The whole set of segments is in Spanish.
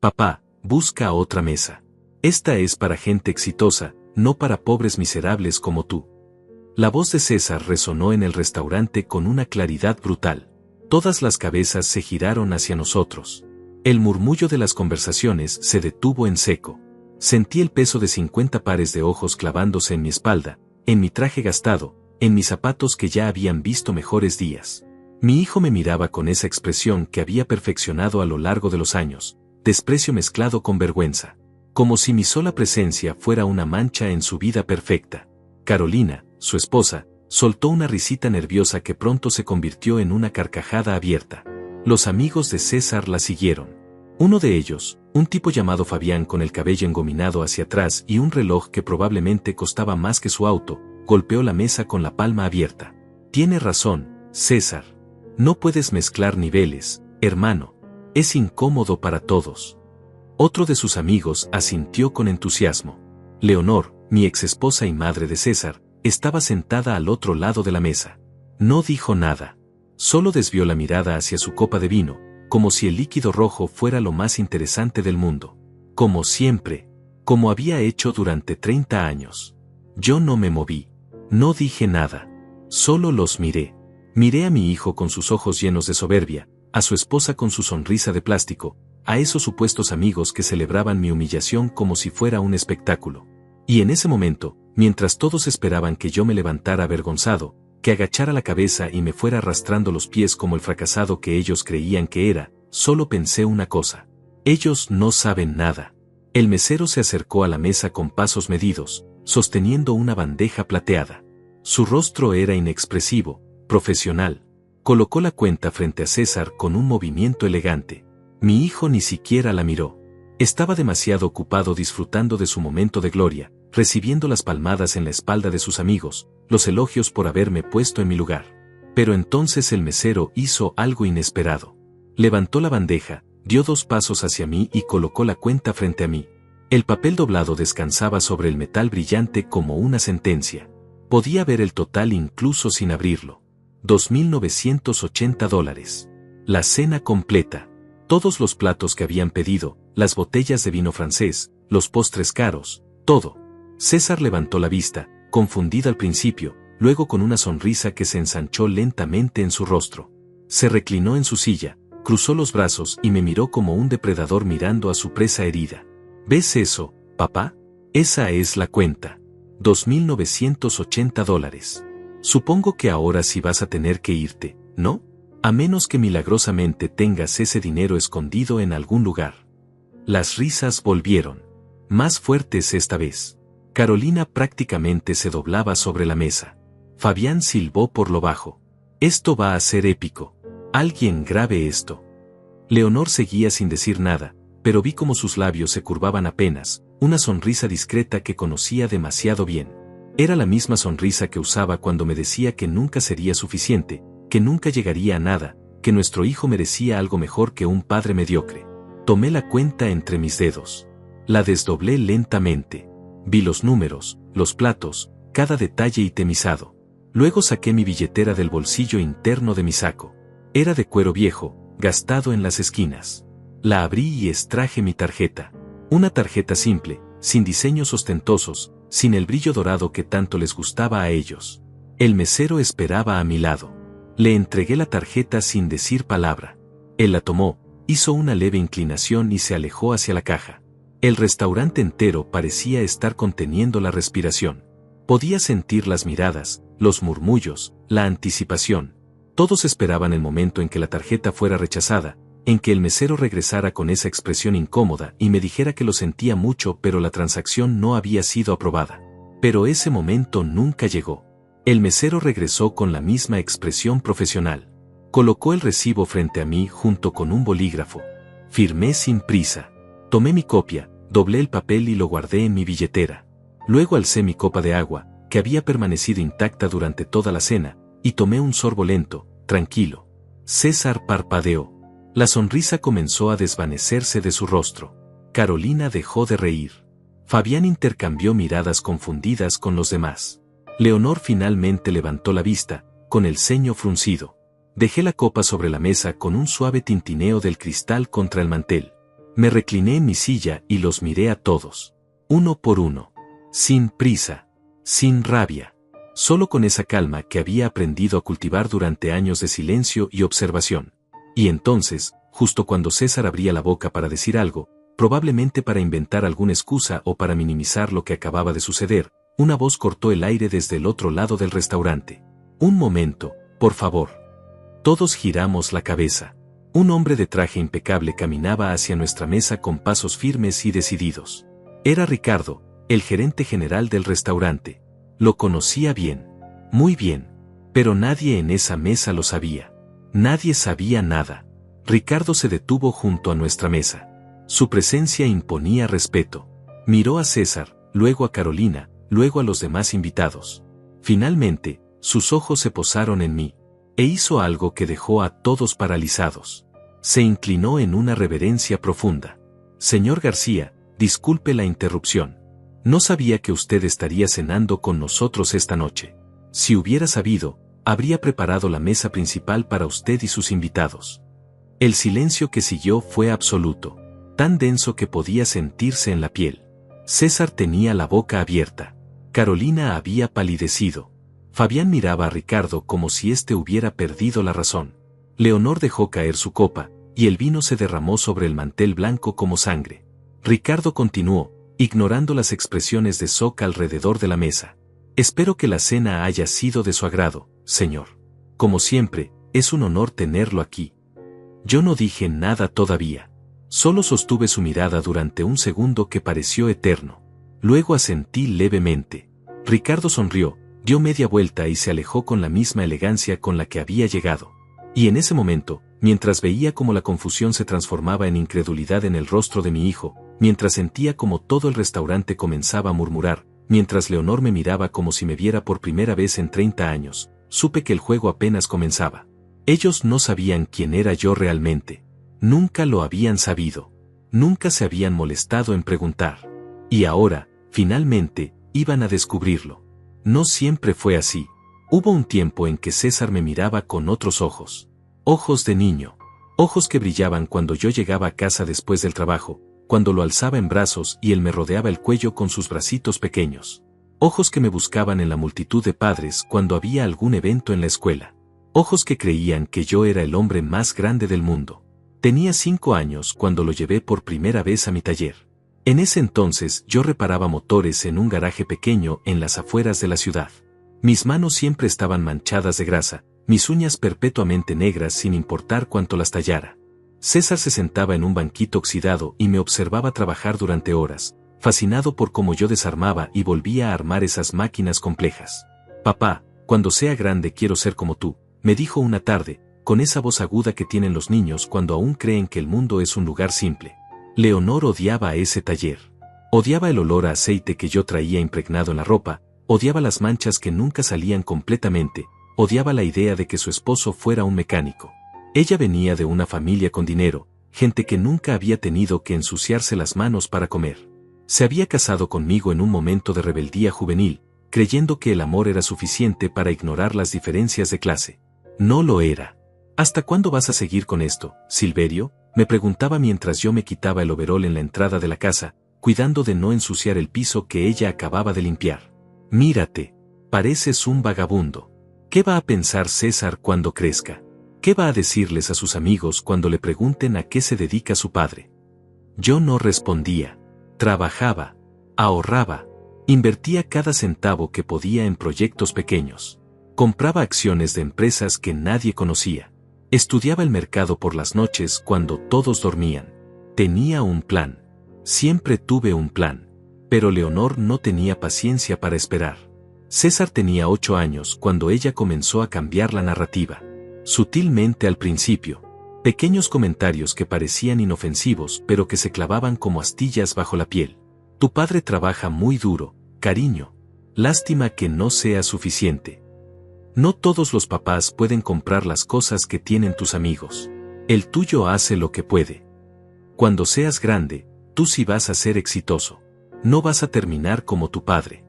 Papá, busca otra mesa. Esta es para gente exitosa, no para pobres miserables como tú. La voz de César resonó en el restaurante con una claridad brutal. Todas las cabezas se giraron hacia nosotros. El murmullo de las conversaciones se detuvo en seco. Sentí el peso de 50 pares de ojos clavándose en mi espalda, en mi traje gastado, en mis zapatos que ya habían visto mejores días. Mi hijo me miraba con esa expresión que había perfeccionado a lo largo de los años, desprecio mezclado con vergüenza, como si mi sola presencia fuera una mancha en su vida perfecta. Carolina, su esposa, soltó una risita nerviosa que pronto se convirtió en una carcajada abierta. Los amigos de César la siguieron. Uno de ellos, un tipo llamado Fabián con el cabello engominado hacia atrás y un reloj que probablemente costaba más que su auto, golpeó la mesa con la palma abierta. Tiene razón, César. No puedes mezclar niveles, hermano. Es incómodo para todos. Otro de sus amigos asintió con entusiasmo. Leonor, mi exesposa y madre de César, estaba sentada al otro lado de la mesa. No dijo nada. Solo desvió la mirada hacia su copa de vino, como si el líquido rojo fuera lo más interesante del mundo. Como siempre, como había hecho durante 30 años. Yo no me moví. No dije nada. Solo los miré. Miré a mi hijo con sus ojos llenos de soberbia, a su esposa con su sonrisa de plástico, a esos supuestos amigos que celebraban mi humillación como si fuera un espectáculo. Y en ese momento, mientras todos esperaban que yo me levantara avergonzado, que agachara la cabeza y me fuera arrastrando los pies como el fracasado que ellos creían que era, solo pensé una cosa. Ellos no saben nada. El mesero se acercó a la mesa con pasos medidos, sosteniendo una bandeja plateada. Su rostro era inexpresivo, profesional. Colocó la cuenta frente a César con un movimiento elegante. Mi hijo ni siquiera la miró. Estaba demasiado ocupado disfrutando de su momento de gloria, recibiendo las palmadas en la espalda de sus amigos, los elogios por haberme puesto en mi lugar. Pero entonces el mesero hizo algo inesperado. Levantó la bandeja, dio 2 pasos hacia mí y colocó la cuenta frente a mí. El papel doblado descansaba sobre el metal brillante como una sentencia. Podía ver el total incluso sin abrirlo. $2.980. La cena completa. Todos los platos que habían pedido, las botellas de vino francés, los postres caros, todo. César levantó la vista, confundida al principio, luego con una sonrisa que se ensanchó lentamente en su rostro. Se reclinó en su silla, cruzó los brazos y me miró como un depredador mirando a su presa herida. ¿Ves eso, papá? Esa es la cuenta. $2.980. Supongo que ahora sí vas a tener que irte, ¿no? A menos que milagrosamente tengas ese dinero escondido en algún lugar. Las risas volvieron. Más fuertes esta vez. Carolina prácticamente se doblaba sobre la mesa. Fabián silbó por lo bajo. Esto va a ser épico. Alguien grabe esto. Leonor seguía sin decir nada, pero vi como sus labios se curvaban apenas, una sonrisa discreta que conocía demasiado bien. Era la misma sonrisa que usaba cuando me decía que nunca sería suficiente, que nunca llegaría a nada, que nuestro hijo merecía algo mejor que un padre mediocre. Tomé la cuenta entre mis dedos. La desdoblé lentamente. Vi los números, los platos, cada detalle itemizado. Luego saqué mi billetera del bolsillo interno de mi saco. Era de cuero viejo, gastado en las esquinas. La abrí y extraje mi tarjeta. Una tarjeta simple, sin diseños ostentosos, sin el brillo dorado que tanto les gustaba a ellos. El mesero esperaba a mi lado. Le entregué la tarjeta sin decir palabra. Él la tomó, hizo una leve inclinación y se alejó hacia la caja. El restaurante entero parecía estar conteniendo la respiración. Podía sentir las miradas, los murmullos, la anticipación. Todos esperaban el momento en que la tarjeta fuera rechazada, en que el mesero regresara con esa expresión incómoda y me dijera que lo sentía mucho pero la transacción no había sido aprobada. Pero ese momento nunca llegó. El mesero regresó con la misma expresión profesional. Colocó el recibo frente a mí junto con un bolígrafo. Firmé sin prisa. Tomé mi copia, doblé el papel y lo guardé en mi billetera. Luego alcé mi copa de agua, que había permanecido intacta durante toda la cena, y tomé un sorbo lento, tranquilo. César parpadeó. La sonrisa comenzó a desvanecerse de su rostro. Carolina dejó de reír. Fabián intercambió miradas confundidas con los demás. Leonor finalmente levantó la vista, con el ceño fruncido. Dejé la copa sobre la mesa con un suave tintineo del cristal contra el mantel. Me recliné en mi silla y los miré a todos. Uno por uno. Sin prisa. Sin rabia. Solo con esa calma que había aprendido a cultivar durante años de silencio y observación. Y entonces, justo cuando César abría la boca para decir algo, probablemente para inventar alguna excusa o para minimizar lo que acababa de suceder, una voz cortó el aire desde el otro lado del restaurante. Un momento, por favor. Todos giramos la cabeza. Un hombre de traje impecable caminaba hacia nuestra mesa con pasos firmes y decididos. Era Ricardo, el gerente general del restaurante. Lo conocía bien. Muy bien. Pero nadie en esa mesa lo sabía. Nadie sabía nada. Ricardo se detuvo junto a nuestra mesa. Su presencia imponía respeto. Miró a César, luego a Carolina, luego a los demás invitados. Finalmente, sus ojos se posaron en mí. E hizo algo que dejó a todos paralizados. Se inclinó en una reverencia profunda. Señor García, disculpe la interrupción. No sabía que usted estaría cenando con nosotros esta noche. Si hubiera sabido, habría preparado la mesa principal para usted y sus invitados. El silencio que siguió fue absoluto, tan denso que podía sentirse en la piel. César tenía la boca abierta. Carolina había palidecido. Fabián miraba a Ricardo como si éste hubiera perdido la razón. Leonor dejó caer su copa, y el vino se derramó sobre el mantel blanco como sangre. Ricardo continuó, ignorando las expresiones de shock alrededor de la mesa. Espero que la cena haya sido de su agrado, señor. Como siempre, es un honor tenerlo aquí. Yo no dije nada todavía. Solo sostuve su mirada durante un segundo que pareció eterno. Luego asentí levemente. Ricardo sonrió, dio media vuelta y se alejó con la misma elegancia con la que había llegado. Y en ese momento, mientras veía cómo la confusión se transformaba en incredulidad en el rostro de mi hijo, mientras sentía como todo el restaurante comenzaba a murmurar, mientras Leonor me miraba como si me viera por primera vez en 30 años, supe que el juego apenas comenzaba. Ellos no sabían quién era yo realmente. Nunca lo habían sabido. Nunca se habían molestado en preguntar. Y ahora, finalmente, iban a descubrirlo. No siempre fue así. Hubo un tiempo en que César me miraba con otros ojos. Ojos de niño. Ojos que brillaban cuando yo llegaba a casa después del trabajo, cuando lo alzaba en brazos y él me rodeaba el cuello con sus bracitos pequeños. Ojos que me buscaban en la multitud de padres cuando había algún evento en la escuela. Ojos que creían que yo era el hombre más grande del mundo. Tenía 5 años cuando lo llevé por primera vez a mi taller. En ese entonces yo reparaba motores en un garaje pequeño en las afueras de la ciudad. Mis manos siempre estaban manchadas de grasa, mis uñas perpetuamente negras sin importar cuánto las tallara. César se sentaba en un banquito oxidado y me observaba trabajar durante horas, fascinado por cómo yo desarmaba y volvía a armar esas máquinas complejas. Papá, cuando sea grande quiero ser como tú, me dijo una tarde, con esa voz aguda que tienen los niños cuando aún creen que el mundo es un lugar simple. Leonor odiaba ese taller. Odiaba el olor a aceite que yo traía impregnado en la ropa, odiaba las manchas que nunca salían completamente, odiaba la idea de que su esposo fuera un mecánico. Ella venía de una familia con dinero, gente que nunca había tenido que ensuciarse las manos para comer. Se había casado conmigo en un momento de rebeldía juvenil, creyendo que el amor era suficiente para ignorar las diferencias de clase. No lo era. ¿Hasta cuándo vas a seguir con esto, Silverio?, me preguntaba mientras yo me quitaba el overol en la entrada de la casa, cuidando de no ensuciar el piso que ella acababa de limpiar. Mírate, pareces un vagabundo. ¿Qué va a pensar César cuando crezca? ¿Qué va a decirles a sus amigos cuando le pregunten a qué se dedica su padre? Yo no respondía. Trabajaba, ahorraba, invertía cada centavo que podía en proyectos pequeños. Compraba acciones de empresas que nadie conocía. Estudiaba el mercado por las noches cuando todos dormían. Tenía un plan. Siempre tuve un plan. Pero Leonor no tenía paciencia para esperar. César tenía 8 años cuando ella comenzó a cambiar la narrativa. Sutilmente al principio. Pequeños comentarios que parecían inofensivos pero que se clavaban como astillas bajo la piel. Tu padre trabaja muy duro, cariño. Lástima que no sea suficiente. No todos los papás pueden comprar las cosas que tienen tus amigos. El tuyo hace lo que puede. Cuando seas grande, tú sí vas a ser exitoso. No vas a terminar como tu padre.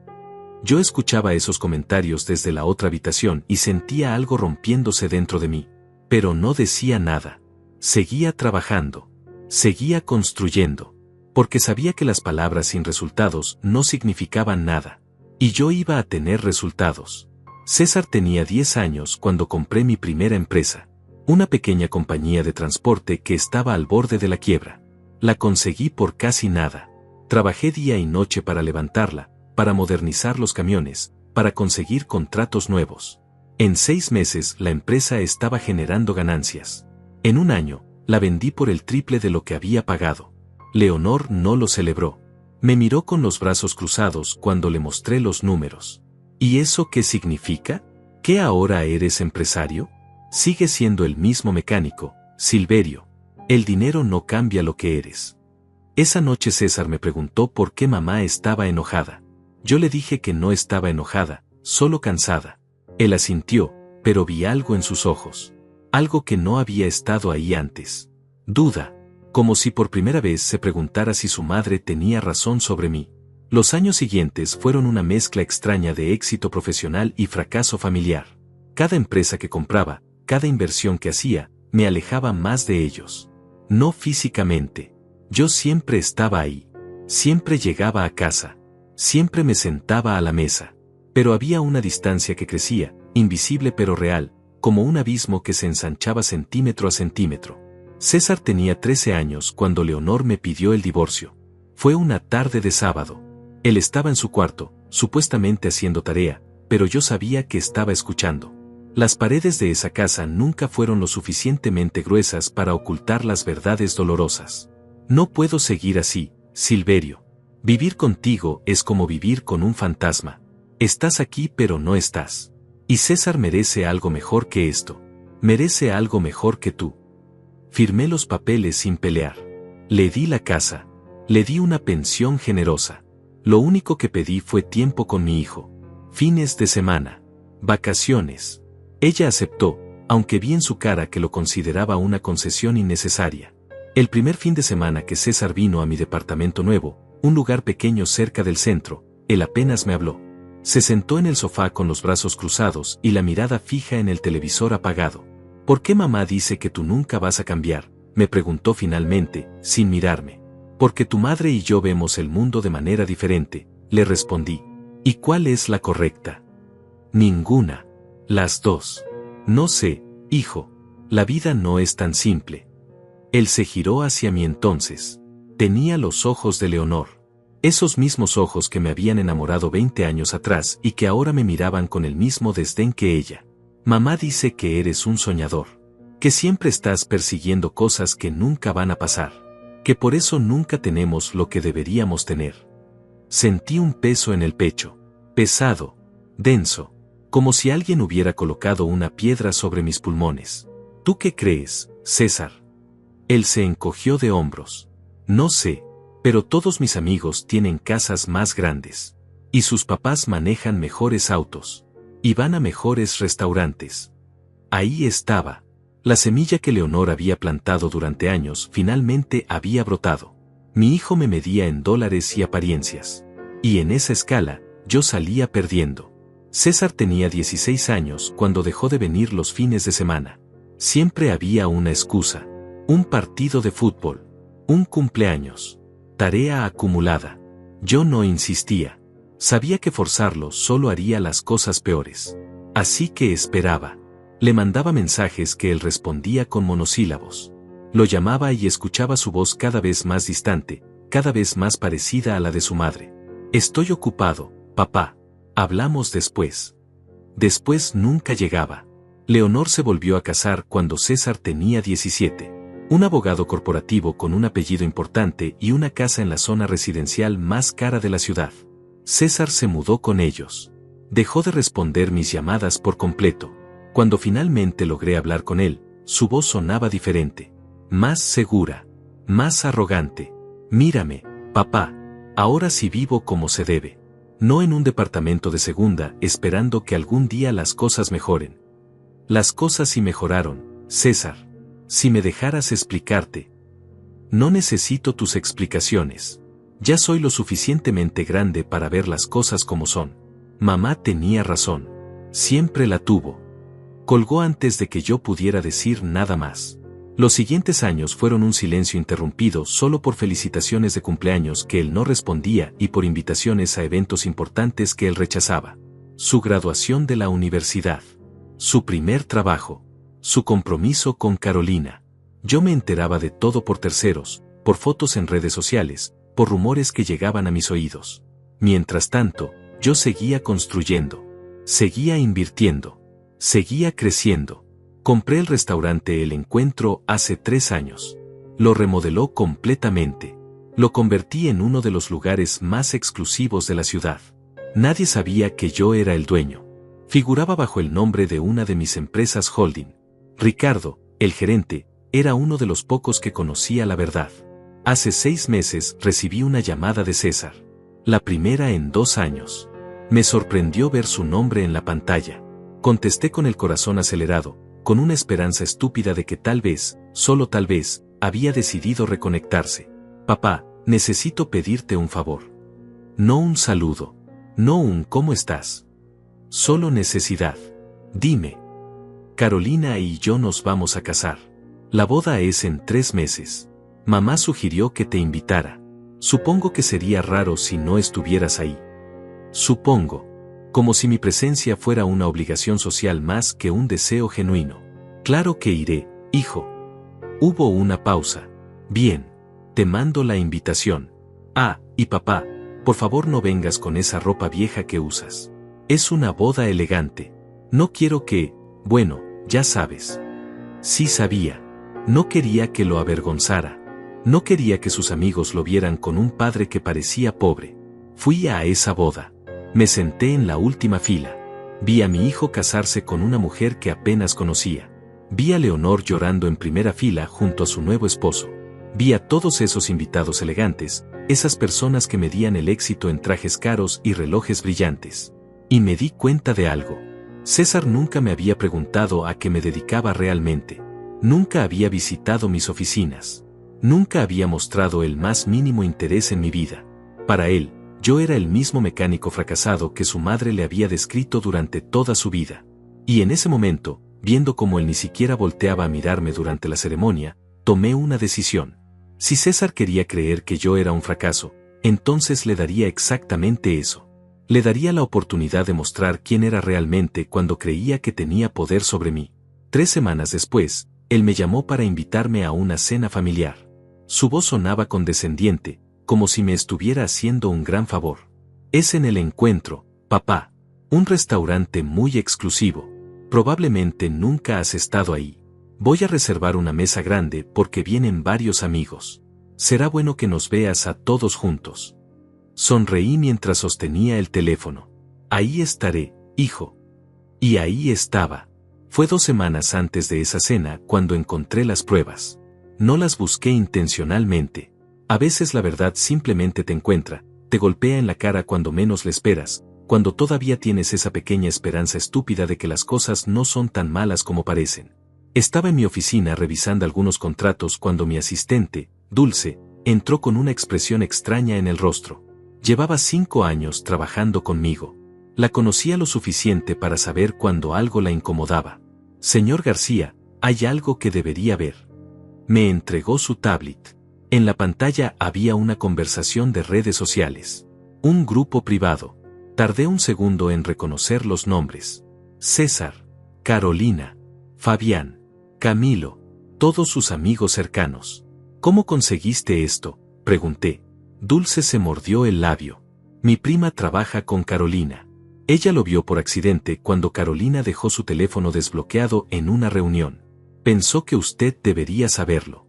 Yo escuchaba esos comentarios desde la otra habitación y sentía algo rompiéndose dentro de mí. Pero no decía nada. Seguía trabajando. Seguía construyendo. Porque sabía que las palabras sin resultados no significaban nada. Y yo iba a tener resultados. César tenía 10 años cuando compré mi primera empresa. Una pequeña compañía de transporte que estaba al borde de la quiebra. La conseguí por casi nada. Trabajé día y noche para levantarla, para modernizar los camiones, para conseguir contratos nuevos. En 6 meses la empresa estaba generando ganancias. En un año, la vendí por el triple de lo que había pagado. Leonor no lo celebró. Me miró con los brazos cruzados cuando le mostré los números. ¿Y eso qué significa? ¿Que ahora eres empresario? Sigue siendo el mismo mecánico, Silverio. El dinero no cambia lo que eres. Esa noche César me preguntó por qué mamá estaba enojada. Yo le dije que no estaba enojada, solo cansada. Él asintió, pero vi algo en sus ojos. Algo que no había estado ahí antes. Duda. Como si por primera vez se preguntara si su madre tenía razón sobre mí. Los años siguientes fueron una mezcla extraña de éxito profesional y fracaso familiar. Cada empresa que compraba, cada inversión que hacía, me alejaba más de ellos. No físicamente. Yo siempre estaba ahí. Siempre llegaba a casa. Siempre me sentaba a la mesa. Pero había una distancia que crecía, invisible pero real, como un abismo que se ensanchaba centímetro a centímetro. César tenía 13 años cuando Leonor me pidió el divorcio. Fue una tarde de sábado. Él estaba en su cuarto, supuestamente haciendo tarea, pero yo sabía que estaba escuchando. Las paredes de esa casa nunca fueron lo suficientemente gruesas para ocultar las verdades dolorosas. No puedo seguir así, Silverio. Vivir contigo es como vivir con un fantasma. Estás aquí pero no estás. Y César merece algo mejor que esto. Merece algo mejor que tú. Firmé los papeles sin pelear. Le di la casa. Le di una pensión generosa. Lo único que pedí fue tiempo con mi hijo. Fines de semana. Vacaciones. Ella aceptó, aunque vi en su cara que lo consideraba una concesión innecesaria. El primer fin de semana que César vino a mi departamento nuevo, un lugar pequeño cerca del centro, él apenas me habló. Se sentó en el sofá con los brazos cruzados y la mirada fija en el televisor apagado. ¿Por qué mamá dice que tú nunca vas a cambiar?, me preguntó finalmente, sin mirarme. Porque tu madre y yo vemos el mundo de manera diferente, le respondí. ¿Y cuál es la correcta? Ninguna. Las dos. No sé, hijo. La vida no es tan simple. Él se giró hacia mí entonces. Tenía los ojos de Leonor. Esos mismos ojos que me habían enamorado 20 años atrás y que ahora me miraban con el mismo desdén que ella. Mamá dice que eres un soñador. Que siempre estás persiguiendo cosas que nunca van a pasar. Que por eso nunca tenemos lo que deberíamos tener. Sentí un peso en el pecho. Pesado. Denso. Como si alguien hubiera colocado una piedra sobre mis pulmones. ¿Tú qué crees, César? Él se encogió de hombros. No sé, pero todos mis amigos tienen casas más grandes. Y sus papás manejan mejores autos. Y van a mejores restaurantes. Ahí estaba. La semilla que Leonor había plantado durante años finalmente había brotado. Mi hijo me medía en dólares y apariencias. Y en esa escala, yo salía perdiendo. César tenía 16 años cuando dejó de venir los fines de semana. Siempre había una excusa. Un partido de fútbol. Un cumpleaños. Tarea acumulada. Yo no insistía. Sabía que forzarlo solo haría las cosas peores. Así que esperaba. Le mandaba mensajes que él respondía con monosílabos. Lo llamaba y escuchaba su voz cada vez más distante, cada vez más parecida a la de su madre. Estoy ocupado, papá. Hablamos después. Después nunca llegaba. Leonor se volvió a casar cuando César tenía 17. Un abogado corporativo con un apellido importante y una casa en la zona residencial más cara de la ciudad. César se mudó con ellos. Dejó de responder mis llamadas por completo. Cuando finalmente logré hablar con él, su voz sonaba diferente. Más segura. Más arrogante. Mírame, papá. Ahora sí vivo como se debe. No en un departamento de segunda, esperando que algún día las cosas mejoren. Las cosas sí mejoraron, César. Si me dejaras explicarte. No necesito tus explicaciones. Ya soy lo suficientemente grande para ver las cosas como son. Mamá tenía razón. Siempre la tuvo. Colgó antes de que yo pudiera decir nada más. Los siguientes años fueron un silencio interrumpido solo por felicitaciones de cumpleaños que él no respondía y por invitaciones a eventos importantes que él rechazaba. Su graduación de la universidad. Su primer trabajo. Su compromiso con Carolina. Yo me enteraba de todo por terceros, por fotos en redes sociales, por rumores que llegaban a mis oídos. Mientras tanto, yo seguía construyendo. Seguía invirtiendo. Seguía creciendo. Compré el restaurante El Encuentro hace 3 años. Lo remodeló completamente. Lo convertí en uno de los lugares más exclusivos de la ciudad. Nadie sabía que yo era el dueño. Figuraba bajo el nombre de una de mis empresas holding. Ricardo, el gerente, era uno de los pocos que conocía la verdad. Hace 6 meses recibí una llamada de César. La primera en 2 años. Me sorprendió ver su nombre en la pantalla. Contesté con el corazón acelerado, con una esperanza estúpida de que tal vez, solo tal vez, había decidido reconectarse. Papá, necesito pedirte un favor. No un saludo. No un ¿cómo estás? Solo necesidad. Dime. Carolina y yo nos vamos a casar. La boda es en 3 meses. Mamá sugirió que te invitara. Supongo que sería raro si no estuvieras ahí. Supongo. Como si mi presencia fuera una obligación social más que un deseo genuino. Claro que iré, hijo. Hubo una pausa. Bien. Te mando la invitación. Ah, y papá, por favor no vengas con esa ropa vieja que usas. Es una boda elegante. No quiero que, bueno, ya sabes. Sí sabía. No quería que lo avergonzara. No quería que sus amigos lo vieran con un padre que parecía pobre. Fui a esa boda. Me senté en la última fila. Vi a mi hijo casarse con una mujer que apenas conocía. Vi a Leonor llorando en primera fila junto a su nuevo esposo. Vi a todos esos invitados elegantes, esas personas que medían el éxito en trajes caros y relojes brillantes. Y me di cuenta de algo. César nunca me había preguntado a qué me dedicaba realmente. Nunca había visitado mis oficinas. Nunca había mostrado el más mínimo interés en mi vida. Para él, yo era el mismo mecánico fracasado que su madre le había descrito durante toda su vida. Y en ese momento, viendo cómo él ni siquiera volteaba a mirarme durante la ceremonia, tomé una decisión. Si César quería creer que yo era un fracaso, entonces le daría exactamente eso. Le daría la oportunidad de mostrar quién era realmente cuando creía que tenía poder sobre mí. 3 semanas después, él me llamó para invitarme a una cena familiar. Su voz sonaba condescendiente, como si me estuviera haciendo un gran favor. Es en El Encuentro, papá. Un restaurante muy exclusivo. Probablemente nunca has estado ahí. Voy a reservar una mesa grande porque vienen varios amigos. Será bueno que nos veas a todos juntos. Sonreí mientras sostenía el teléfono. Ahí estaré, hijo. Y ahí estaba. Fue 2 semanas antes de esa cena cuando encontré las pruebas. No las busqué intencionalmente. A veces la verdad simplemente te encuentra, te golpea en la cara cuando menos le esperas, cuando todavía tienes esa pequeña esperanza estúpida de que las cosas no son tan malas como parecen. Estaba en mi oficina revisando algunos contratos cuando mi asistente, Dulce, entró con una expresión extraña en el rostro. Llevaba 5 años trabajando conmigo. La conocía lo suficiente para saber cuando algo la incomodaba. Señor García, hay algo que debería ver. Me entregó su tablet. En la pantalla había una conversación de redes sociales. Un grupo privado. Tardé un segundo en reconocer los nombres. César, Carolina, Fabián, Camilo, todos sus amigos cercanos. ¿Cómo conseguiste esto?, pregunté. Dulce se mordió el labio. Mi prima trabaja con Carolina. Ella lo vio por accidente cuando Carolina dejó su teléfono desbloqueado en una reunión. Pensó que usted debería saberlo.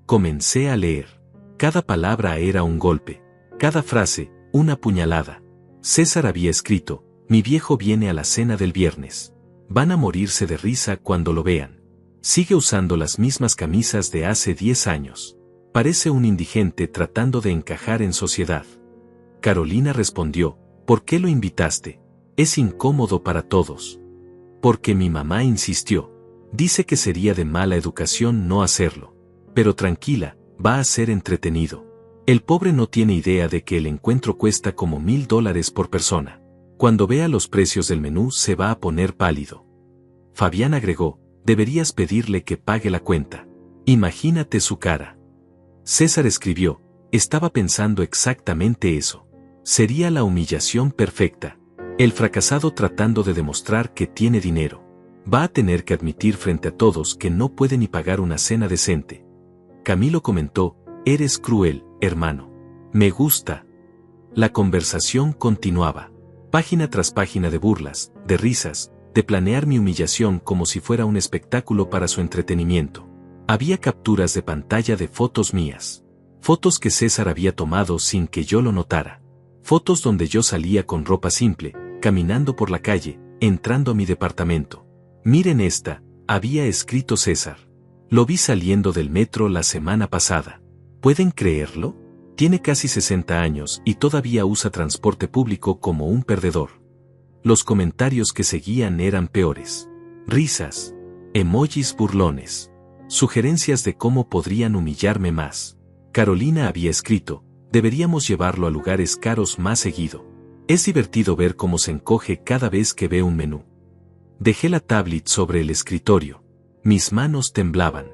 Comencé a leer. Cada palabra era un golpe. Cada frase, una puñalada. César había escrito, mi viejo viene a la cena del viernes. Van a morirse de risa cuando lo vean. Sigue usando las mismas camisas de hace 10 años. Parece un indigente tratando de encajar en sociedad. Carolina respondió, ¿por qué lo invitaste? Es incómodo para todos. Porque mi mamá insistió. Dice que sería de mala educación no hacerlo. Pero tranquila, va a ser entretenido. El pobre no tiene idea de que el encuentro cuesta como $1000 por persona. Cuando vea los precios del menú se va a poner pálido. Fabián agregó, deberías pedirle que pague la cuenta. Imagínate su cara. César escribió, estaba pensando exactamente eso. Sería la humillación perfecta. El fracasado tratando de demostrar que tiene dinero. Va a tener que admitir frente a todos que no puede ni pagar una cena decente. Camilo comentó, eres cruel, hermano. Me gusta. La conversación continuaba. Página tras página de burlas, de risas, de planear mi humillación como si fuera un espectáculo para su entretenimiento. Había capturas de pantalla de fotos mías. Fotos que César había tomado sin que yo lo notara. Fotos donde yo salía con ropa simple, caminando por la calle, entrando a mi departamento. Miren esta, había escrito César. Lo vi saliendo del metro la semana pasada. ¿Pueden creerlo? Tiene casi 60 años y todavía usa transporte público como un perdedor. Los comentarios que seguían eran peores. Risas. Emojis burlones. Sugerencias de cómo podrían humillarme más. Carolina había escrito, deberíamos llevarlo a lugares caros más seguido. Es divertido ver cómo se encoge cada vez que ve un menú. Dejé la tablet sobre el escritorio. Mis manos temblaban.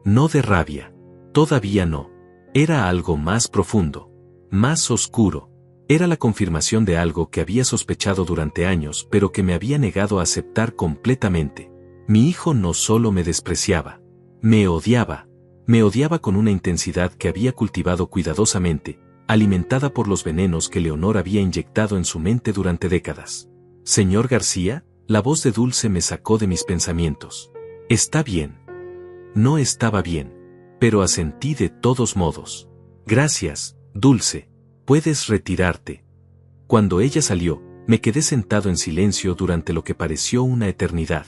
No de rabia. Todavía no. Era algo más profundo. Más oscuro. Era la confirmación de algo que había sospechado durante años pero que me había negado a aceptar completamente. Mi hijo no solo me despreciaba. Me odiaba. Me odiaba con una intensidad que había cultivado cuidadosamente, alimentada por los venenos que Leonor había inyectado en su mente durante décadas. Señor García, la voz de Dulce me sacó de mis pensamientos. Está bien. No estaba bien, pero asentí de todos modos. Gracias, Dulce. Puedes retirarte. Cuando ella salió, me quedé sentado en silencio durante lo que pareció una eternidad.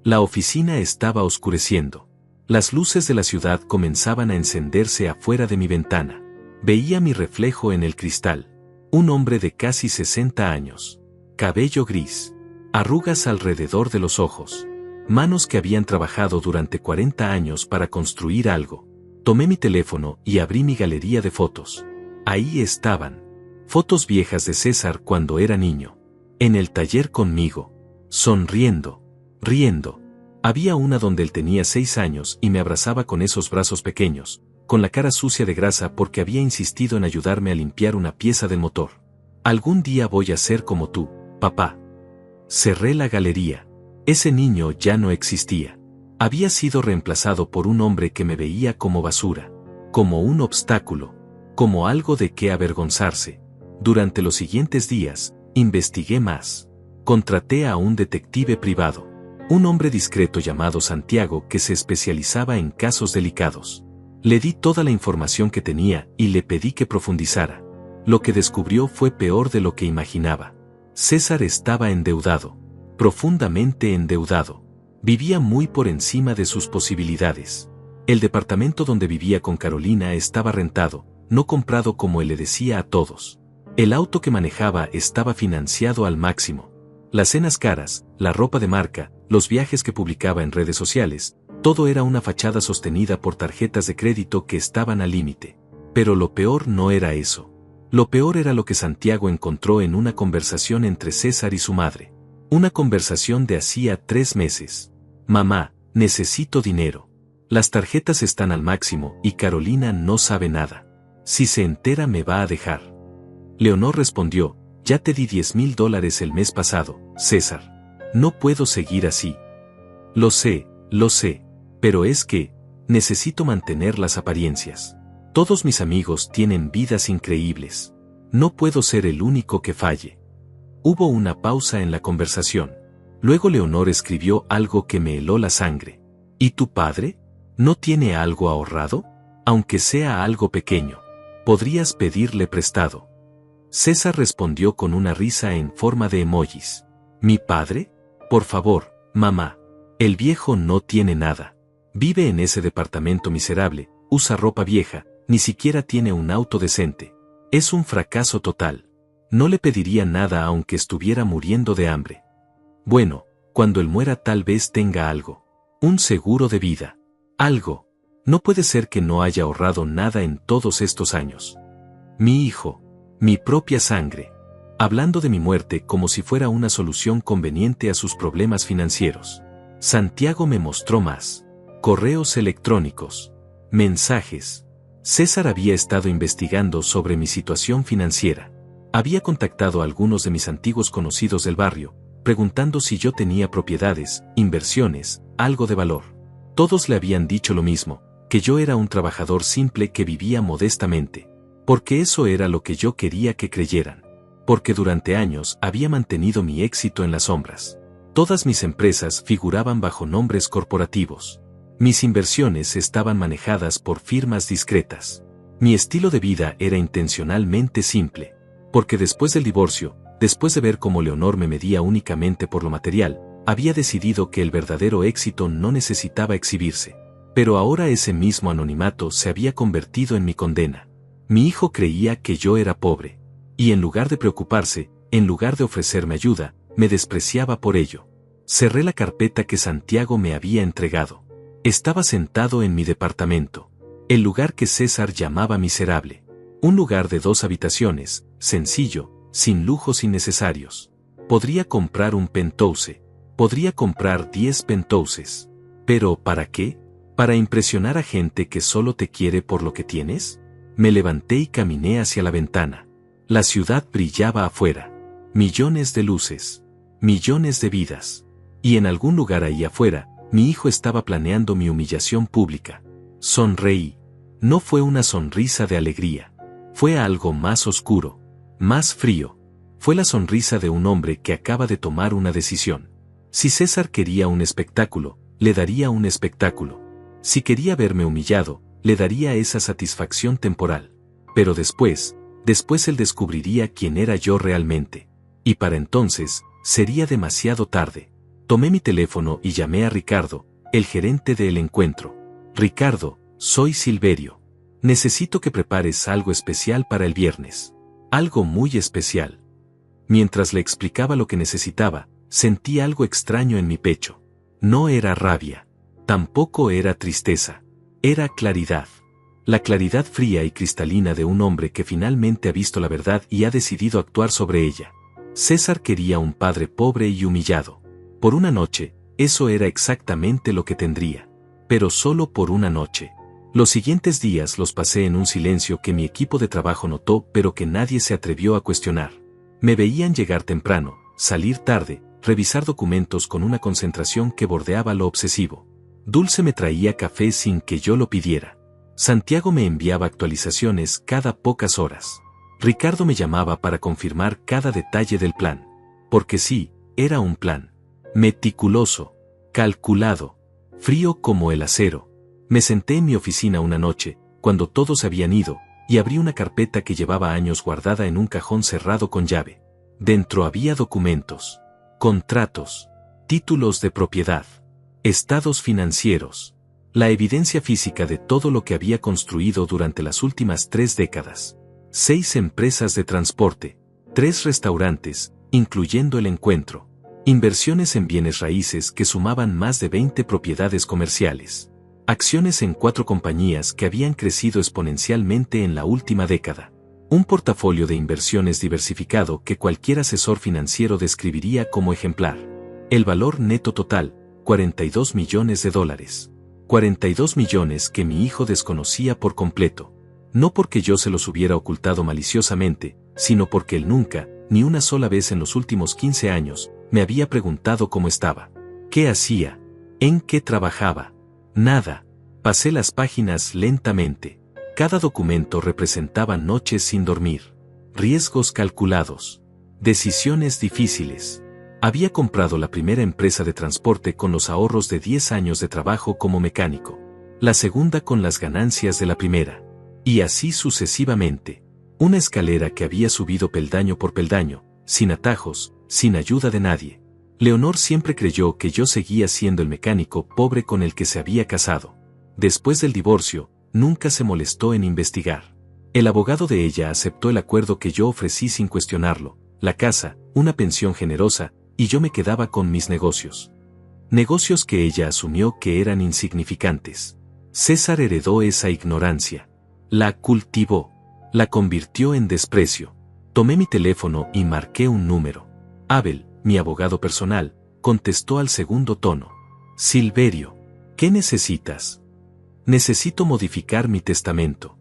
La oficina estaba oscureciendo. Las luces de la ciudad comenzaban a encenderse afuera de mi ventana. Veía mi reflejo en el cristal. Un hombre de casi 60 años. Cabello gris. Arrugas alrededor de los ojos. Manos que habían trabajado durante 40 años para construir algo. Tomé mi teléfono y abrí mi galería de fotos. Ahí estaban. Fotos viejas de César cuando era niño. En el taller conmigo. Sonriendo. Riendo. Había una donde él tenía 6 años y me abrazaba con esos brazos pequeños, con la cara sucia de grasa porque había insistido en ayudarme a limpiar una pieza del motor. Algún día voy a ser como tú, papá. Cerré la galería. Ese niño ya no existía. Había sido reemplazado por un hombre que me veía como basura, como un obstáculo, como algo de qué avergonzarse. Durante los siguientes días, investigué más. Contraté a un detective privado. Un hombre discreto llamado Santiago que se especializaba en casos delicados. Le di toda la información que tenía y le pedí que profundizara. Lo que descubrió fue peor de lo que imaginaba. César estaba endeudado. Profundamente endeudado. Vivía muy por encima de sus posibilidades. El departamento donde vivía con Carolina estaba rentado, no comprado como él le decía a todos. El auto que manejaba estaba financiado al máximo. Las cenas caras, la ropa de marca, los viajes que publicaba en redes sociales, todo era una fachada sostenida por tarjetas de crédito que estaban al límite. Pero lo peor no era eso. Lo peor era lo que Santiago encontró en una conversación entre César y su madre. Una conversación de hacía 3 meses. Mamá, necesito dinero. Las tarjetas están al máximo y Carolina no sabe nada. Si se entera me va a dejar. Leonor respondió, ya te di $10,000 el mes pasado, César. No puedo seguir así. Lo sé, pero es que, necesito mantener las apariencias. Todos mis amigos tienen vidas increíbles. No puedo ser el único que falle. Hubo una pausa en la conversación. Luego Leonor escribió algo que me heló la sangre. ¿Y tu padre? ¿No tiene algo ahorrado? Aunque sea algo pequeño. Podrías pedirle prestado. César respondió con una risa en forma de emojis. ¿Mi padre? Por favor, mamá. El viejo no tiene nada. Vive en ese departamento miserable, usa ropa vieja, ni siquiera tiene un auto decente. Es un fracaso total. No le pediría nada aunque estuviera muriendo de hambre. Bueno, cuando él muera tal vez tenga algo. Un seguro de vida. Algo. No puede ser que no haya ahorrado nada en todos estos años. Mi hijo. Mi propia sangre. Hablando de mi muerte como si fuera una solución conveniente a sus problemas financieros. Santiago me mostró más. Correos electrónicos. Mensajes. César había estado investigando sobre mi situación financiera. Había contactado a algunos de mis antiguos conocidos del barrio, preguntando si yo tenía propiedades, inversiones, algo de valor. Todos le habían dicho lo mismo, que yo era un trabajador simple que vivía modestamente. Porque eso era lo que yo quería que creyeran. Porque durante años había mantenido mi éxito en las sombras. Todas mis empresas figuraban bajo nombres corporativos. Mis inversiones estaban manejadas por firmas discretas. Mi estilo de vida era intencionalmente simple. Porque después del divorcio, después de ver cómo Leonor me medía únicamente por lo material, había decidido que el verdadero éxito no necesitaba exhibirse. Pero ahora ese mismo anonimato se había convertido en mi condena. Mi hijo creía que yo era pobre. Y en lugar de preocuparse, en lugar de ofrecerme ayuda, me despreciaba por ello. Cerré la carpeta que Santiago me había entregado. Estaba sentado en mi departamento. El lugar que César llamaba miserable. Un lugar de 2 habitaciones, sencillo, sin lujos innecesarios. Podría comprar un penthouse. Podría comprar 10 penthouses. ¿Pero para qué? ¿Para impresionar a gente que solo te quiere por lo que tienes? Me levanté y caminé hacia la ventana. La ciudad brillaba afuera. Millones de luces. Millones de vidas. Y en algún lugar ahí afuera, mi hijo estaba planeando mi humillación pública. Sonreí. No fue una sonrisa de alegría. Fue algo más oscuro. Más frío. Fue la sonrisa de un hombre que acaba de tomar una decisión. Si César quería un espectáculo, le daría un espectáculo. Si quería verme humillado, le daría esa satisfacción temporal. Pero después él descubriría quién era yo realmente. Y para entonces, sería demasiado tarde. Tomé mi teléfono y llamé a Ricardo, el gerente del encuentro. Ricardo, soy Silverio. Necesito que prepares algo especial para el viernes. Algo muy especial. Mientras le explicaba lo que necesitaba, sentí algo extraño en mi pecho. No era rabia. Tampoco era tristeza. Era claridad. La claridad fría y cristalina de un hombre que finalmente ha visto la verdad y ha decidido actuar sobre ella. César quería un padre pobre y humillado. Por una noche, eso era exactamente lo que tendría. Pero solo por una noche. Los siguientes días los pasé en un silencio que mi equipo de trabajo notó pero que nadie se atrevió a cuestionar. Me veían llegar temprano, salir tarde, revisar documentos con una concentración que bordeaba lo obsesivo. Dulce me traía café sin que yo lo pidiera. Santiago me enviaba actualizaciones cada pocas horas. Ricardo me llamaba para confirmar cada detalle del plan. Porque sí, era un plan. Meticuloso, calculado, frío como el acero. Me senté en mi oficina una noche, cuando todos habían ido, y abrí una carpeta que llevaba años guardada en un cajón cerrado con llave. Dentro había documentos, contratos, títulos de propiedad, estados financieros, la evidencia física de todo lo que había construido durante las últimas 3 décadas. 6 empresas de transporte, 3 restaurantes, incluyendo el encuentro, inversiones en bienes raíces que sumaban más de 20 propiedades comerciales, acciones en 4 compañías que habían crecido exponencialmente en la última década, un portafolio de inversiones diversificado que cualquier asesor financiero describiría como ejemplar. El valor neto total, $42 millones. 42 millones que mi hijo desconocía por completo. No porque yo se los hubiera ocultado maliciosamente, sino porque él nunca, ni una sola vez en los últimos 15 años, me había preguntado cómo estaba. ¿Qué hacía? ¿En qué trabajaba? Nada. Pasé las páginas lentamente. Cada documento representaba noches sin dormir. Riesgos calculados. Decisiones difíciles. Había comprado la primera empresa de transporte con los ahorros de 10 años de trabajo como mecánico. La segunda con las ganancias de la primera. Y así sucesivamente. Una escalera que había subido peldaño por peldaño, sin atajos, sin ayuda de nadie. Leonor siempre creyó que yo seguía siendo el mecánico pobre con el que se había casado. Después del divorcio, nunca se molestó en investigar. El abogado de ella aceptó el acuerdo que yo ofrecí sin cuestionarlo, la casa, una pensión generosa, y yo me quedaba con mis negocios. Negocios que ella asumió que eran insignificantes. César heredó esa ignorancia. La cultivó. La convirtió en desprecio. Tomé mi teléfono y marqué un número. Abel, mi abogado personal, contestó al segundo tono. Silverio, ¿qué necesitas? Necesito modificar mi testamento.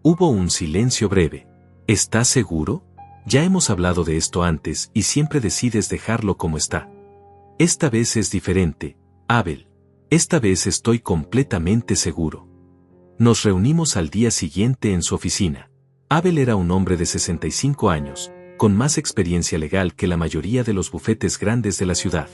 Hubo un silencio breve. ¿Estás seguro? Ya hemos hablado de esto antes y siempre decides dejarlo como está. Esta vez es diferente, Abel. Esta vez estoy completamente seguro. Nos reunimos al día siguiente en su oficina. Abel era un hombre de 65 años, con más experiencia legal que la mayoría de los bufetes grandes de la ciudad.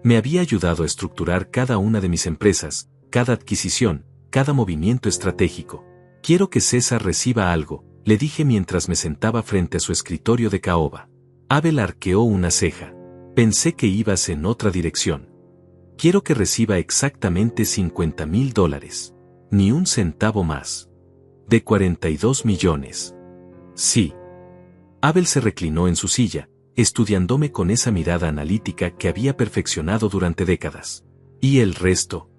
Me había ayudado a estructurar cada una de mis empresas, cada adquisición, cada movimiento estratégico. Quiero que César reciba algo, le dije mientras me sentaba frente a su escritorio de caoba. Abel arqueó una ceja. Pensé que ibas en otra dirección. Quiero que reciba exactamente $50,000. Ni un centavo más. De 42 millones. Sí. Abel se reclinó en su silla, estudiándome con esa mirada analítica que había perfeccionado durante décadas. ¿Y el resto?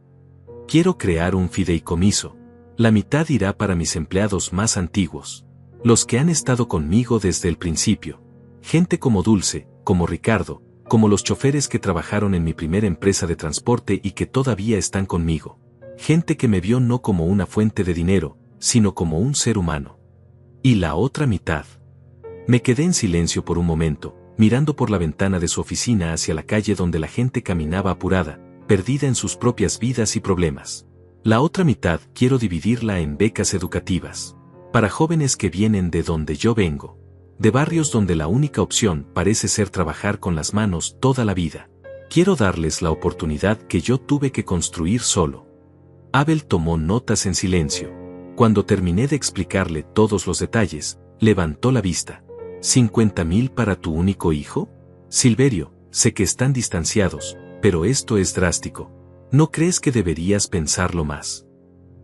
Quiero crear un fideicomiso. La mitad irá para mis empleados más antiguos. Los que han estado conmigo desde el principio. Gente como Dulce, como Ricardo, como los choferes que trabajaron en mi primera empresa de transporte y que todavía están conmigo. Gente que me vio no como una fuente de dinero, sino como un ser humano. ¿Y la otra mitad? Me quedé en silencio por un momento, mirando por la ventana de su oficina hacia la calle donde la gente caminaba apurada, perdida en sus propias vidas y problemas. La otra mitad quiero dividirla en becas educativas. Para jóvenes que vienen de donde yo vengo. De barrios donde la única opción parece ser trabajar con las manos toda la vida. Quiero darles la oportunidad que yo tuve que construir solo. Abel tomó notas en silencio. Cuando terminé de explicarle todos los detalles, levantó la vista. ¿50,000 para tu único hijo? Silverio, sé que están distanciados, pero esto es drástico. ¿No crees que deberías pensarlo más?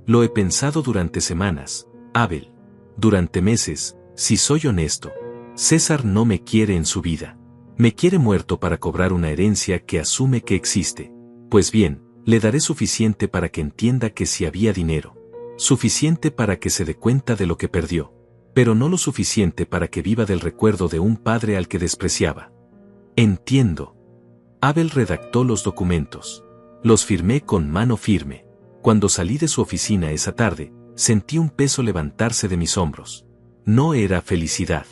Lo he pensado durante semanas, Abel. Durante meses, si soy honesto. César no me quiere en su vida. Me quiere muerto para cobrar una herencia que asume que existe. Pues bien, le daré suficiente para que entienda que sí había dinero. Suficiente para que se dé cuenta de lo que perdió. Pero no lo suficiente para que viva del recuerdo de un padre al que despreciaba. Entiendo. Abel redactó los documentos. Los firmé con mano firme. Cuando salí de su oficina esa tarde, sentí un peso levantarse de mis hombros. No era felicidad.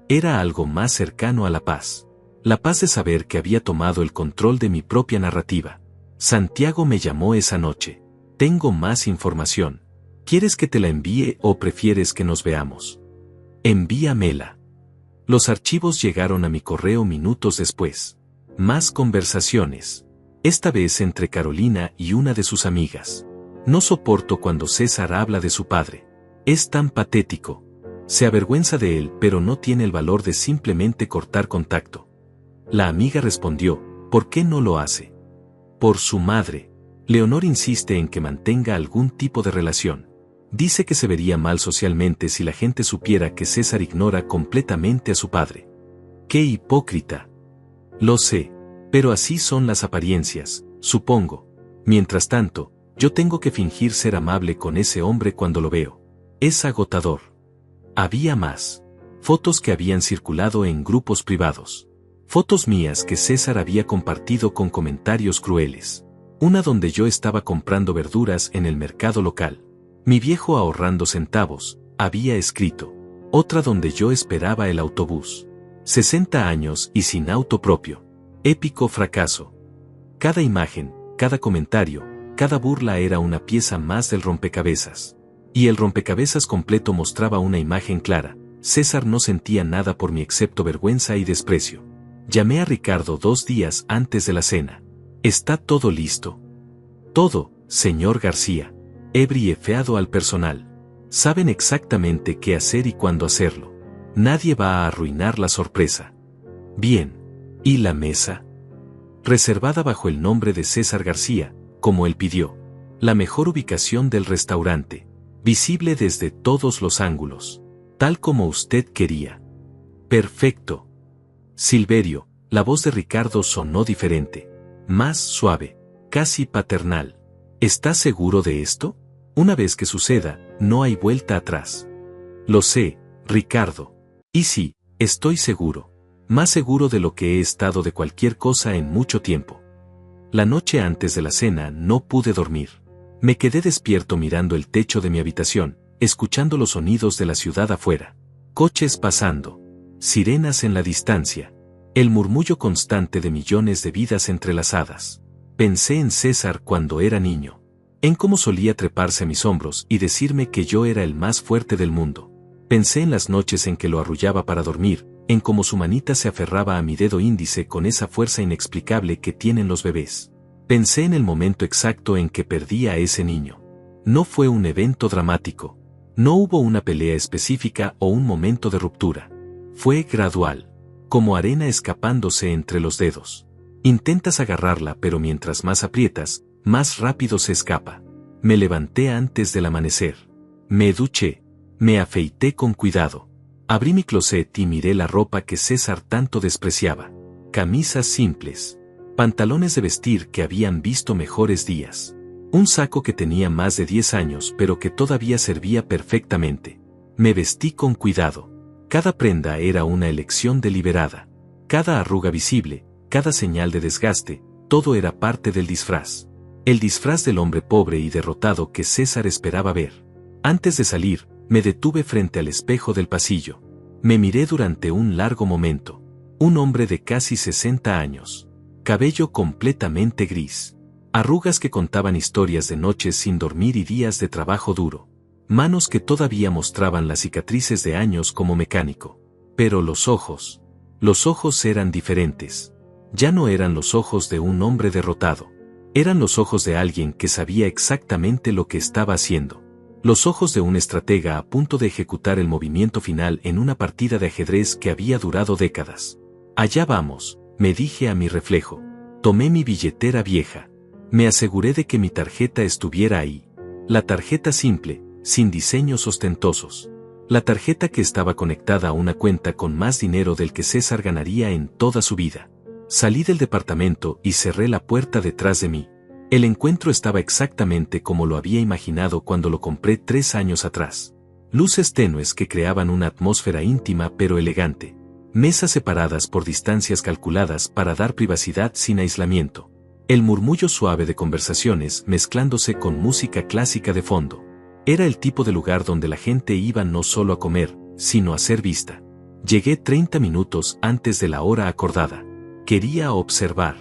Era algo más cercano a la paz. La paz de saber que había tomado el control de mi propia narrativa. Santiago me llamó esa noche. Tengo más información. ¿Quieres que te la envíe o prefieres que nos veamos? Envíamela. Los archivos llegaron a mi correo minutos después. Más conversaciones. Esta vez entre Carolina y una de sus amigas. No soporto cuando César habla de su padre. Es tan patético. Se avergüenza de él, pero no tiene el valor de simplemente cortar contacto. La amiga respondió, ¿por qué no lo hace? Por su madre. Leonor insiste en que mantenga algún tipo de relación. Dice que se vería mal socialmente si la gente supiera que César ignora completamente a su padre. ¡Qué hipócrita! Lo sé, pero así son las apariencias, supongo. Mientras tanto, yo tengo que fingir ser amable con ese hombre cuando lo veo. Es agotador. Había más. Fotos que habían circulado en grupos privados. Fotos mías que César había compartido con comentarios crueles. Una donde yo estaba comprando verduras en el mercado local. Mi viejo ahorrando centavos, había escrito. Otra donde yo esperaba el autobús. 60 años y sin auto propio. Épico fracaso. Cada imagen, cada comentario, cada burla era una pieza más del rompecabezas. Y el rompecabezas completo mostraba una imagen clara. César no sentía nada por mí excepto vergüenza y desprecio. Llamé a Ricardo 2 días antes de la cena. ¿Está todo listo? Todo, señor García. He briefeado al personal. Saben exactamente qué hacer y cuándo hacerlo. Nadie va a arruinar la sorpresa. Bien. ¿Y la mesa? Reservada bajo el nombre de César García, como él pidió. La mejor ubicación del restaurante. Visible desde todos los ángulos. Tal como usted quería. Perfecto. Silverio, la voz de Ricardo sonó diferente. Más suave, casi paternal. ¿Estás seguro de esto? Una vez que suceda, no hay vuelta atrás. Lo sé, Ricardo. Y sí, estoy seguro. Más seguro de lo que he estado de cualquier cosa en mucho tiempo. La noche antes de la cena no pude dormir. Me quedé despierto mirando el techo de mi habitación, escuchando los sonidos de la ciudad afuera. Coches pasando. Sirenas en la distancia. El murmullo constante de millones de vidas entrelazadas. Pensé en César cuando era niño. En cómo solía treparse a mis hombros y decirme que yo era el más fuerte del mundo. Pensé en las noches en que lo arrullaba para dormir, en cómo su manita se aferraba a mi dedo índice con esa fuerza inexplicable que tienen los bebés. Pensé en el momento exacto en que perdí a ese niño. No fue un evento dramático. No hubo una pelea específica o un momento de ruptura. Fue gradual. Como arena escapándose entre los dedos. Intentas agarrarla, pero mientras más aprietas, más rápido se escapa. Me levanté antes del amanecer. Me duché. Me afeité con cuidado. Abrí mi closet y miré la ropa que César tanto despreciaba. Camisas simples. Pantalones de vestir que habían visto mejores días. Un saco que tenía más de 10 años pero que todavía servía perfectamente. Me vestí con cuidado. Cada prenda era una elección deliberada. Cada arruga visible, cada señal de desgaste, todo era parte del disfraz. El disfraz del hombre pobre y derrotado que César esperaba ver. Antes de salir, me detuve frente al espejo del pasillo. Me miré durante un largo momento. Un hombre de casi 60 años. Cabello completamente gris. Arrugas que contaban historias de noches sin dormir y días de trabajo duro. Manos que todavía mostraban las cicatrices de años como mecánico. Pero los ojos eran diferentes. Ya no eran los ojos de un hombre derrotado. Eran los ojos de alguien que sabía exactamente lo que estaba haciendo. Los ojos de un estratega a punto de ejecutar el movimiento final en una partida de ajedrez que había durado décadas. Allá vamos, me dije a mi reflejo. Tomé mi billetera vieja. Me aseguré de que mi tarjeta estuviera ahí. La tarjeta simple, sin diseños ostentosos. La tarjeta que estaba conectada a una cuenta con más dinero del que César ganaría en toda su vida. Salí del departamento y cerré la puerta detrás de mí. El encuentro estaba exactamente como lo había imaginado cuando lo compré 3 años atrás. Luces tenues que creaban una atmósfera íntima pero elegante. Mesas separadas por distancias calculadas para dar privacidad sin aislamiento. El murmullo suave de conversaciones mezclándose con música clásica de fondo. Era el tipo de lugar donde la gente iba no solo a comer, sino a ser vista. Llegué 30 minutos antes de la hora acordada. Quería observar.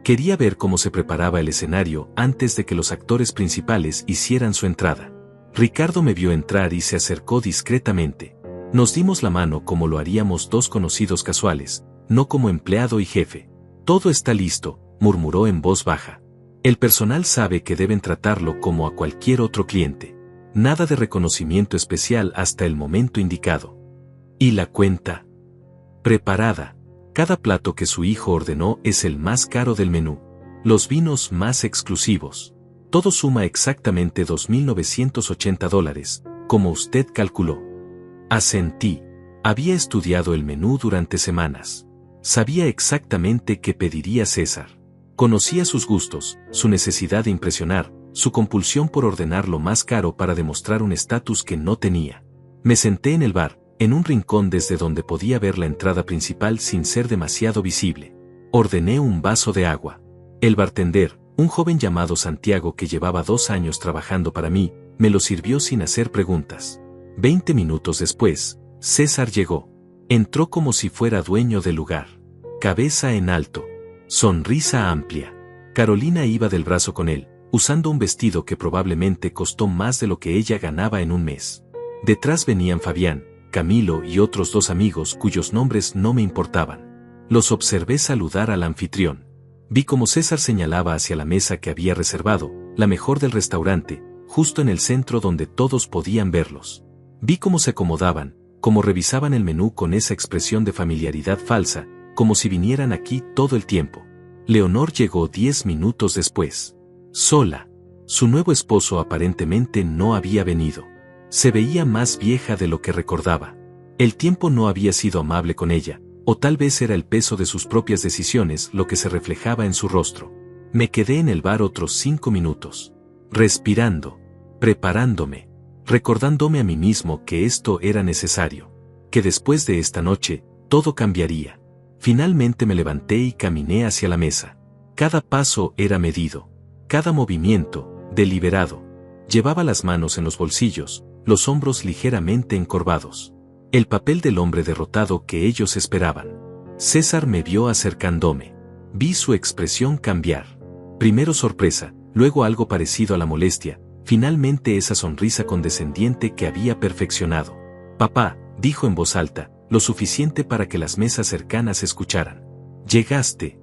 Quería ver cómo se preparaba el escenario antes de que los actores principales hicieran su entrada. Ricardo me vio entrar y se acercó discretamente. Nos dimos la mano como lo haríamos dos conocidos casuales, no como empleado y jefe. Todo está listo, murmuró en voz baja. El personal sabe que deben tratarlo como a cualquier otro cliente. Nada de reconocimiento especial hasta el momento indicado. ¿Y la cuenta? Preparada. Cada plato que su hijo ordenó es el más caro del menú. Los vinos más exclusivos. Todo suma exactamente $2.980, como usted calculó. Asentí. Había estudiado el menú durante semanas. Sabía exactamente qué pediría César. Conocía sus gustos, su necesidad de impresionar, su compulsión por ordenar lo más caro para demostrar un estatus que no tenía. Me senté en el bar, en un rincón desde donde podía ver la entrada principal sin ser demasiado visible. Ordené un vaso de agua. El bartender, un joven llamado Santiago que llevaba 2 años trabajando para mí, me lo sirvió sin hacer preguntas. 20 minutos después, César llegó. Entró como si fuera dueño del lugar. Cabeza en alto. Sonrisa amplia. Carolina iba del brazo con él, usando un vestido que probablemente costó más de lo que ella ganaba en un mes. Detrás venían Fabián, Camilo y otros 2 amigos cuyos nombres no me importaban. Los observé saludar al anfitrión. Vi cómo César señalaba hacia la mesa que había reservado, la mejor del restaurante, justo en el centro donde todos podían verlos. Vi cómo se acomodaban, cómo revisaban el menú con esa expresión de familiaridad falsa, como si vinieran aquí todo el tiempo. Leonor llegó 10 minutos después. Sola. Su nuevo esposo aparentemente no había venido. Se veía más vieja de lo que recordaba. El tiempo no había sido amable con ella, o tal vez era el peso de sus propias decisiones lo que se reflejaba en su rostro. Me quedé en el bar otros 5 minutos. Respirando. Preparándome. Recordándome a mí mismo que esto era necesario. Que después de esta noche, todo cambiaría. Finalmente me levanté y caminé hacia la mesa. Cada paso era medido. Cada movimiento, deliberado. Llevaba las manos en los bolsillos, los hombros ligeramente encorvados. El papel del hombre derrotado que ellos esperaban. César me vio acercándome. Vi su expresión cambiar. Primero sorpresa, luego algo parecido a la molestia, finalmente esa sonrisa condescendiente que había perfeccionado. Papá, dijo en voz alta, lo suficiente para que las mesas cercanas escucharan. Llegaste.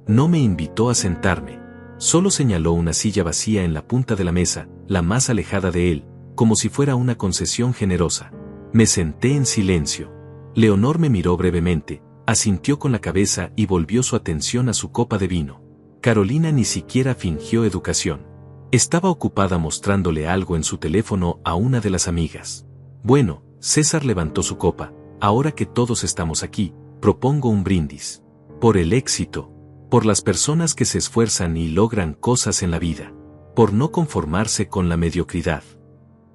No me invitó a sentarme. Solo señaló una silla vacía en la punta de la mesa, la más alejada de él, como si fuera una concesión generosa. Me senté en silencio. Leonor me miró brevemente, asintió con la cabeza y volvió su atención a su copa de vino. Carolina ni siquiera fingió educación. Estaba ocupada mostrándole algo en su teléfono a una de las amigas. Bueno, César levantó su copa. Ahora que todos estamos aquí, propongo un brindis. Por el éxito. Por las personas que se esfuerzan y logran cosas en la vida. Por no conformarse con la mediocridad.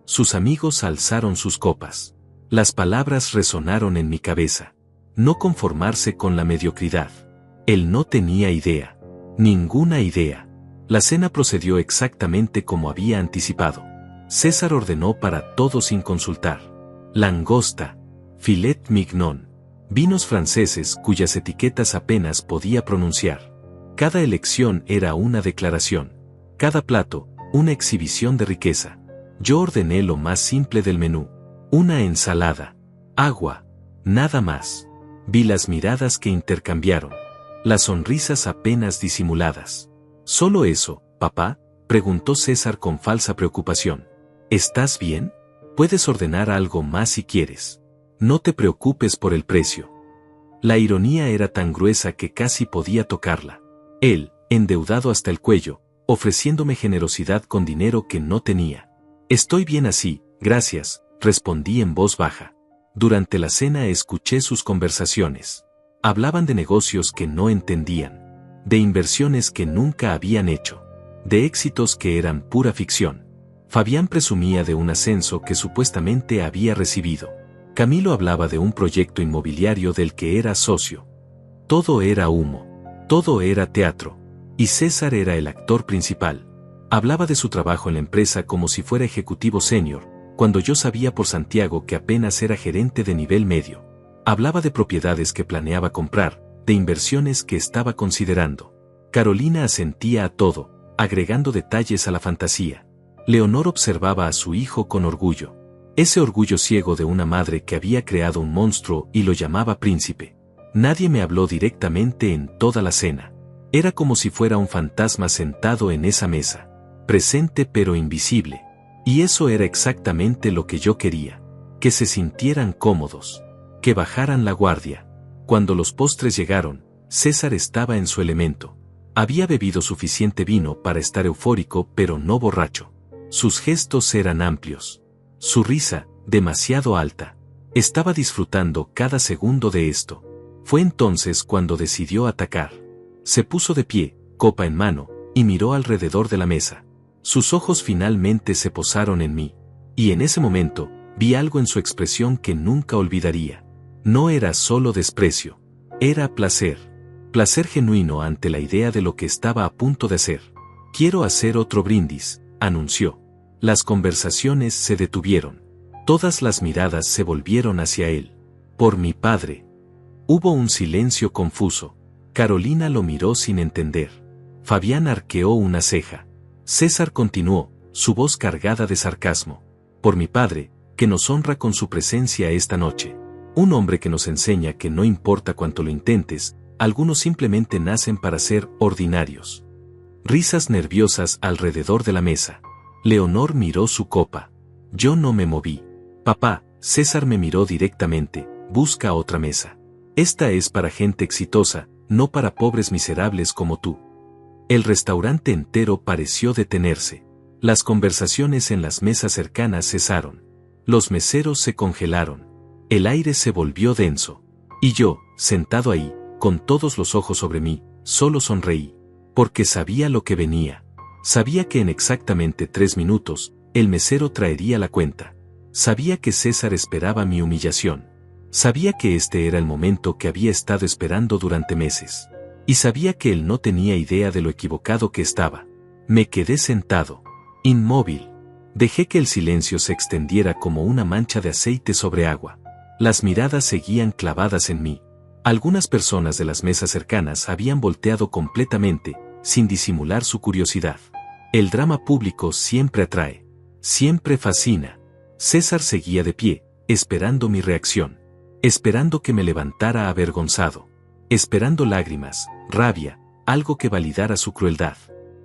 Sus amigos alzaron sus copas. Las palabras resonaron en mi cabeza. No conformarse con la mediocridad. Él no tenía idea. Ninguna idea. La cena procedió exactamente como había anticipado. César ordenó para todos sin consultar. Langosta, filet mignon, vinos franceses cuyas etiquetas apenas podía pronunciar. Cada elección era una declaración. Cada plato, una exhibición de riqueza. Yo ordené lo más simple del menú. Una ensalada. Agua. Nada más. Vi las miradas que intercambiaron. Las sonrisas apenas disimuladas. ¿Solo eso, papá?, preguntó César con falsa preocupación. ¿Estás bien? Puedes ordenar algo más si quieres. No te preocupes por el precio. La ironía era tan gruesa que casi podía tocarla. Él, endeudado hasta el cuello, ofreciéndome generosidad con dinero que no tenía. Estoy bien así, gracias, respondí en voz baja. Durante la cena escuché sus conversaciones. Hablaban de negocios que no entendían. De inversiones que nunca habían hecho. De éxitos que eran pura ficción. Fabián presumía de un ascenso que supuestamente había recibido. Camilo hablaba de un proyecto inmobiliario del que era socio. Todo era humo. Todo era teatro. Y César era el actor principal. Hablaba de su trabajo en la empresa como si fuera ejecutivo senior, cuando yo sabía por Santiago que apenas era gerente de nivel medio. Hablaba de propiedades que planeaba comprar, de inversiones que estaba considerando. Carolina asentía a todo, agregando detalles a la fantasía. Leonor observaba a su hijo con orgullo. Ese orgullo ciego de una madre que había creado un monstruo y lo llamaba príncipe. Nadie me habló directamente en toda la cena. Era como si fuera un fantasma sentado en esa mesa. Presente pero invisible. Y eso era exactamente lo que yo quería. Que se sintieran cómodos. Que bajaran la guardia. Cuando los postres llegaron, César estaba en su elemento. Había bebido suficiente vino para estar eufórico pero no borracho. Sus gestos eran amplios. Su risa, demasiado alta. Estaba disfrutando cada segundo de esto. Fue entonces cuando decidió atacar. Se puso de pie, copa en mano, y miró alrededor de la mesa. Sus ojos finalmente se posaron en mí. Y en ese momento, vi algo en su expresión que nunca olvidaría. No era solo desprecio. Era placer. Placer genuino ante la idea de lo que estaba a punto de hacer. Quiero hacer otro brindis, anunció. Las conversaciones se detuvieron. Todas las miradas se volvieron hacia él. Por mi padre. Hubo un silencio confuso. Carolina lo miró sin entender. Fabián arqueó una ceja. César continuó, su voz cargada de sarcasmo. Por mi padre, que nos honra con su presencia esta noche. Un hombre que nos enseña que no importa cuánto lo intentes, algunos simplemente nacen para ser ordinarios. Risas nerviosas alrededor de la mesa. Leonor miró su copa. Yo no me moví. Papá, César me miró directamente, busca otra mesa. Esta es para gente exitosa, no para pobres miserables como tú. El restaurante entero pareció detenerse. Las conversaciones en las mesas cercanas cesaron. Los meseros se congelaron. El aire se volvió denso. Y yo, sentado ahí, con todos los ojos sobre mí, solo sonreí. Porque sabía lo que venía. Sabía que en exactamente 3 minutos, el mesero traería la cuenta. Sabía que César esperaba mi humillación. Sabía que este era el momento que había estado esperando durante meses. Y sabía que él no tenía idea de lo equivocado que estaba. Me quedé sentado. Inmóvil. Dejé que el silencio se extendiera como una mancha de aceite sobre agua. Las miradas seguían clavadas en mí. Algunas personas de las mesas cercanas habían volteado completamente, sin disimular su curiosidad. El drama público siempre atrae, siempre fascina. César seguía de pie, esperando mi reacción, esperando que me levantara avergonzado, esperando lágrimas, rabia, algo que validara su crueldad.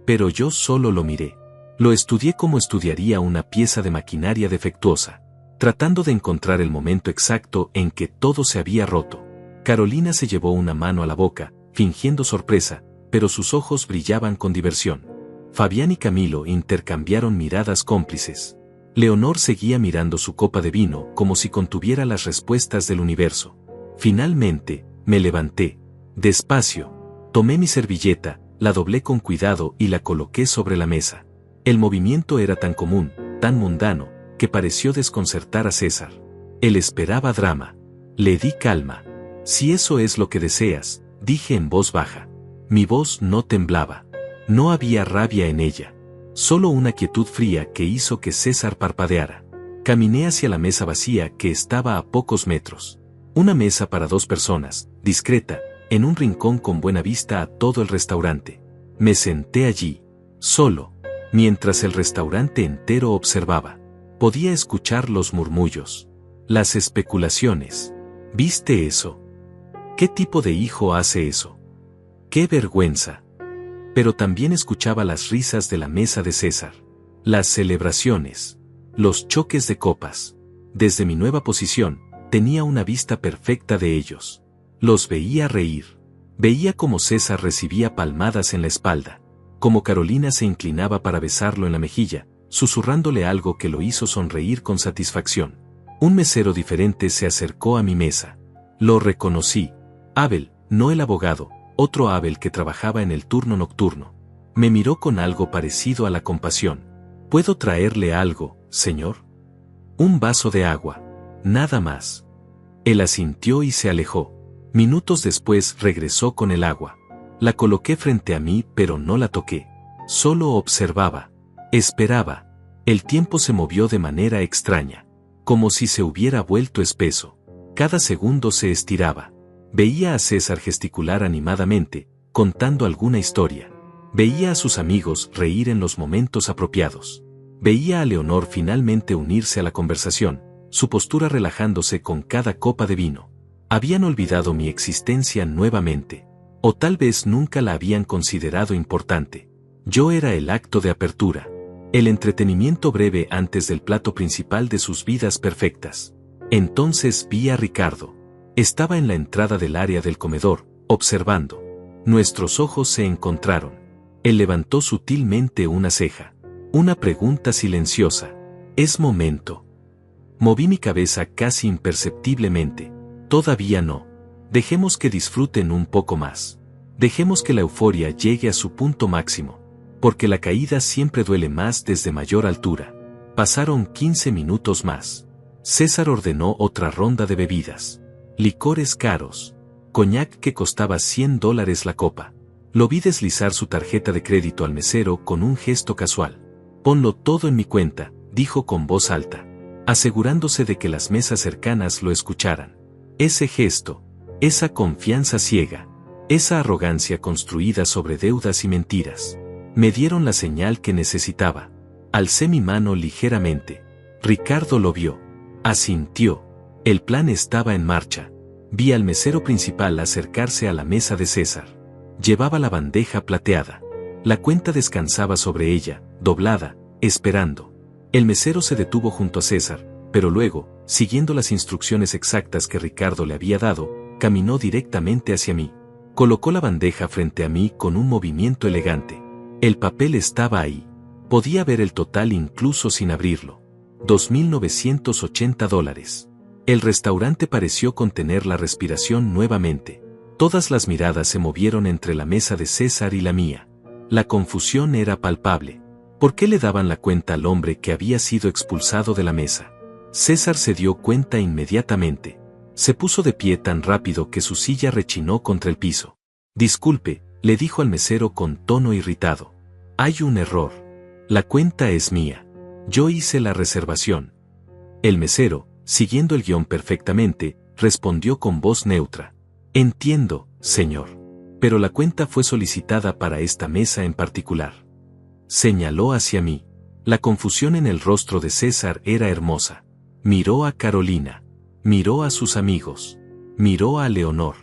Pero yo solo lo miré. Lo estudié como estudiaría una pieza de maquinaria defectuosa, tratando de encontrar el momento exacto en que todo se había roto. Carolina se llevó una mano a la boca, fingiendo sorpresa, pero sus ojos brillaban con diversión. Fabián y Camilo intercambiaron miradas cómplices. Leonor seguía mirando su copa de vino como si contuviera las respuestas del universo. Finalmente, me levanté. Despacio. Tomé mi servilleta, la doblé con cuidado y la coloqué sobre la mesa. El movimiento era tan común, tan mundano, que pareció desconcertar a César. Él esperaba drama. Le di calma. Si eso es lo que deseas, dije en voz baja. Mi voz no temblaba. No había rabia en ella. Solo una quietud fría que hizo que César parpadeara. Caminé hacia la mesa vacía que estaba a pocos metros. Una mesa para 2 personas, discreta, en un rincón con buena vista a todo el restaurante. Me senté allí, solo, mientras el restaurante entero observaba. Podía escuchar los murmullos, las especulaciones. ¿Viste eso? ¿Qué tipo de hijo hace eso? ¡Qué vergüenza! Pero también escuchaba las risas de la mesa de César, las celebraciones, los choques de copas. Desde mi nueva posición, tenía una vista perfecta de ellos. Los veía reír. Veía cómo César recibía palmadas en la espalda, cómo Carolina se inclinaba para besarlo en la mejilla, susurrándole algo que lo hizo sonreír con satisfacción. Un mesero diferente se acercó a mi mesa. Lo reconocí. Abel, no el abogado, otro Abel que trabajaba en el turno nocturno. Me miró con algo parecido a la compasión. ¿Puedo traerle algo, señor? Un vaso de agua. Nada más. Él asintió y se alejó. Minutos después regresó con el agua. La coloqué frente a mí pero no la toqué. Solo observaba. Esperaba. El tiempo se movió de manera extraña. Como si se hubiera vuelto espeso. Cada segundo se estiraba. Veía a César gesticular animadamente, contando alguna historia. Veía a sus amigos reír en los momentos apropiados. Veía a Leonor finalmente unirse a la conversación, su postura relajándose con cada copa de vino. Habían olvidado mi existencia nuevamente. O tal vez nunca la habían considerado importante. Yo era el acto de apertura. El entretenimiento breve antes del plato principal de sus vidas perfectas. Entonces vi a Ricardo. Estaba en la entrada del área del comedor, observando. Nuestros ojos se encontraron. Él levantó sutilmente una ceja. Una pregunta silenciosa. ¿Es momento? Moví mi cabeza casi imperceptiblemente. Todavía no. Dejemos que disfruten un poco más. Dejemos que la euforia llegue a su punto máximo. Porque la caída siempre duele más desde mayor altura. Pasaron 15 minutos más. César ordenó otra ronda de bebidas. Licores caros. Coñac que costaba $100 la copa. Lo vi deslizar su tarjeta de crédito al mesero con un gesto casual. Ponlo todo en mi cuenta, dijo con voz alta, asegurándose de que las mesas cercanas lo escucharan. Ese gesto, esa confianza ciega, esa arrogancia construida sobre deudas y mentiras, me dieron la señal que necesitaba. Alcé mi mano ligeramente. Ricardo lo vio. Asintió. El plan estaba en marcha. Vi al mesero principal acercarse a la mesa de César. Llevaba la bandeja plateada. La cuenta descansaba sobre ella, doblada, esperando. El mesero se detuvo junto a César, pero luego, siguiendo las instrucciones exactas que Ricardo le había dado, caminó directamente hacia mí. Colocó la bandeja frente a mí con un movimiento elegante. El papel estaba ahí. Podía ver el total incluso sin abrirlo. $2.980. El restaurante pareció contener la respiración nuevamente. Todas las miradas se movieron entre la mesa de César y la mía. La confusión era palpable. ¿Por qué le daban la cuenta al hombre que había sido expulsado de la mesa? César se dio cuenta inmediatamente. Se puso de pie tan rápido que su silla rechinó contra el piso. Disculpe, le dijo al mesero con tono irritado. Hay un error. La cuenta es mía. Yo hice la reservación. El mesero, siguiendo el guión perfectamente, respondió con voz neutra. Entiendo, señor. Pero la cuenta fue solicitada para esta mesa en particular. Señaló hacia mí. La confusión en el rostro de César era hermosa. Miró a Carolina. Miró a sus amigos. Miró a Leonor.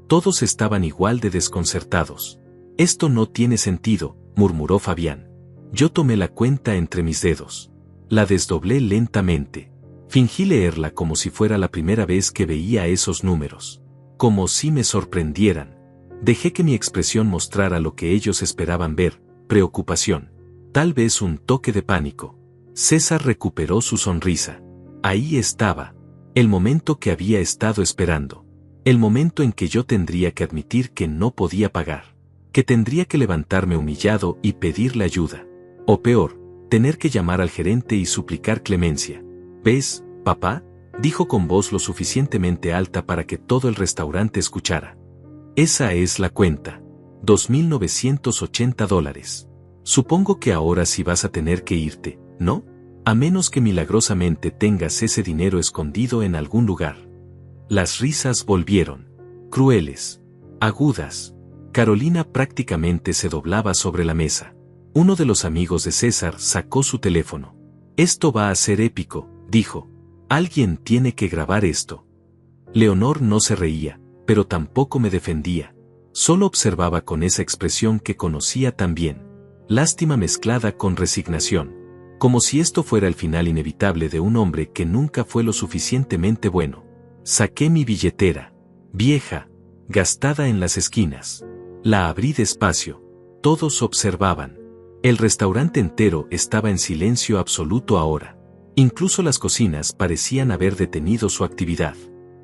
Todos estaban igual de desconcertados. Esto no tiene sentido, murmuró Fabián. Yo tomé la cuenta entre mis dedos. La desdoblé lentamente. Fingí leerla como si fuera la primera vez que veía esos números. Como si me sorprendieran. Dejé que mi expresión mostrara lo que ellos esperaban ver, preocupación. Tal vez un toque de pánico. César recuperó su sonrisa. Ahí estaba. El momento que había estado esperando. El momento en que yo tendría que admitir que no podía pagar. Que tendría que levantarme humillado y pedirle ayuda. O peor, tener que llamar al gerente y suplicar clemencia. ¿Ves, papá?, dijo con voz lo suficientemente alta para que todo el restaurante escuchara. Esa es la cuenta. $2,980. Supongo que ahora sí vas a tener que irte, ¿no? A menos que milagrosamente tengas ese dinero escondido en algún lugar. Las risas volvieron. Crueles. Agudas. Carolina prácticamente se doblaba sobre la mesa. Uno de los amigos de César sacó su teléfono. Esto va a ser épico, dijo. Alguien tiene que grabar esto. Leonor no se reía, pero tampoco me defendía. Solo observaba con esa expresión que conocía tan bien. Lástima mezclada con resignación. Como si esto fuera el final inevitable de un hombre que nunca fue lo suficientemente bueno. Saqué mi billetera. Vieja. Gastada en las esquinas. La abrí despacio. Todos observaban. El restaurante entero estaba en silencio absoluto ahora. Incluso las cocinas parecían haber detenido su actividad.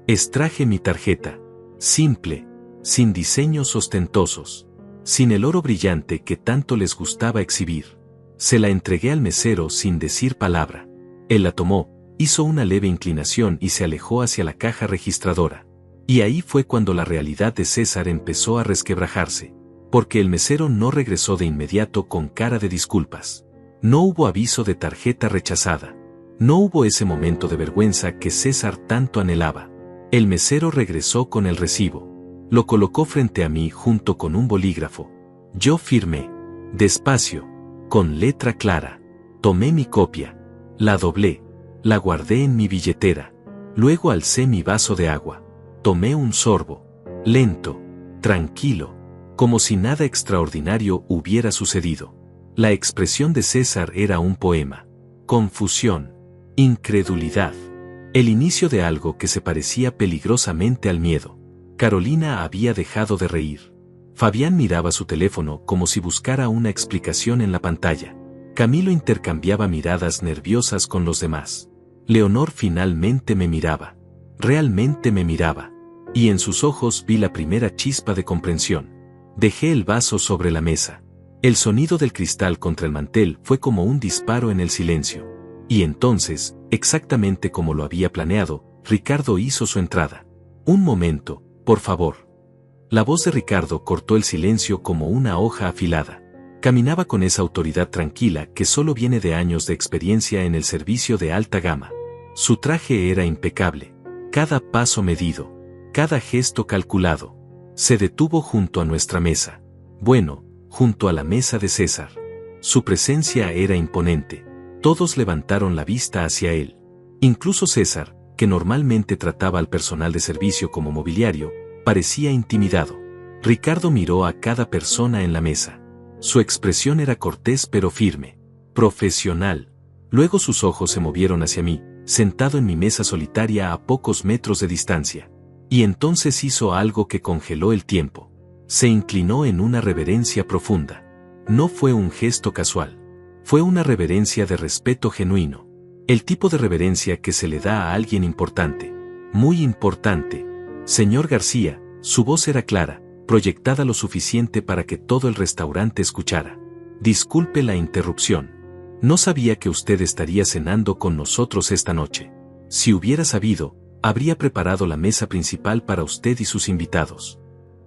Extraje mi tarjeta. Simple. Sin diseños ostentosos. Sin el oro brillante que tanto les gustaba exhibir. Se la entregué al mesero sin decir palabra. Él la tomó, hizo una leve inclinación y se alejó hacia la caja registradora. Y ahí fue cuando la realidad de César empezó a resquebrajarse. Porque el mesero no regresó de inmediato con cara de disculpas. No hubo aviso de tarjeta rechazada. No hubo ese momento de vergüenza que César tanto anhelaba. El mesero regresó con el recibo. Lo colocó frente a mí junto con un bolígrafo. Yo firmé. Despacio. Con letra clara. Tomé mi copia. La doblé. La guardé en mi billetera. Luego alcé mi vaso de agua. Tomé un sorbo. Lento. Tranquilo. Como si nada extraordinario hubiera sucedido. La expresión de César era un poema. Confusión. Incredulidad. El inicio de algo que se parecía peligrosamente al miedo. Carolina había dejado de reír. Fabián miraba su teléfono como si buscara una explicación en la pantalla. Camilo intercambiaba miradas nerviosas con los demás. Leonor finalmente me miraba. Realmente me miraba. Y en sus ojos vi la primera chispa de comprensión. Dejé el vaso sobre la mesa. El sonido del cristal contra el mantel fue como un disparo en el silencio. Y entonces, exactamente como lo había planeado, Ricardo hizo su entrada. Un momento, por favor. La voz de Ricardo cortó el silencio como una hoja afilada. Caminaba con esa autoridad tranquila que solo viene de años de experiencia en el servicio de alta gama. Su traje era impecable. Cada paso medido. Cada gesto calculado. Se detuvo junto a nuestra mesa. Bueno, junto a la mesa de César. Su presencia era imponente. Todos levantaron la vista hacia él. Incluso César, que normalmente trataba al personal de servicio como mobiliario, parecía intimidado. Ricardo miró a cada persona en la mesa. Su expresión era cortés pero firme. Profesional. Luego sus ojos se movieron hacia mí, sentado en mi mesa solitaria a pocos metros de distancia. Y entonces hizo algo que congeló el tiempo. Se inclinó en una reverencia profunda. No fue un gesto casual. Fue una reverencia de respeto genuino. El tipo de reverencia que se le da a alguien importante. Muy importante. Señor García, su voz era clara, proyectada lo suficiente para que todo el restaurante escuchara. Disculpe la interrupción. No sabía que usted estaría cenando con nosotros esta noche. Si hubiera sabido, habría preparado la mesa principal para usted y sus invitados.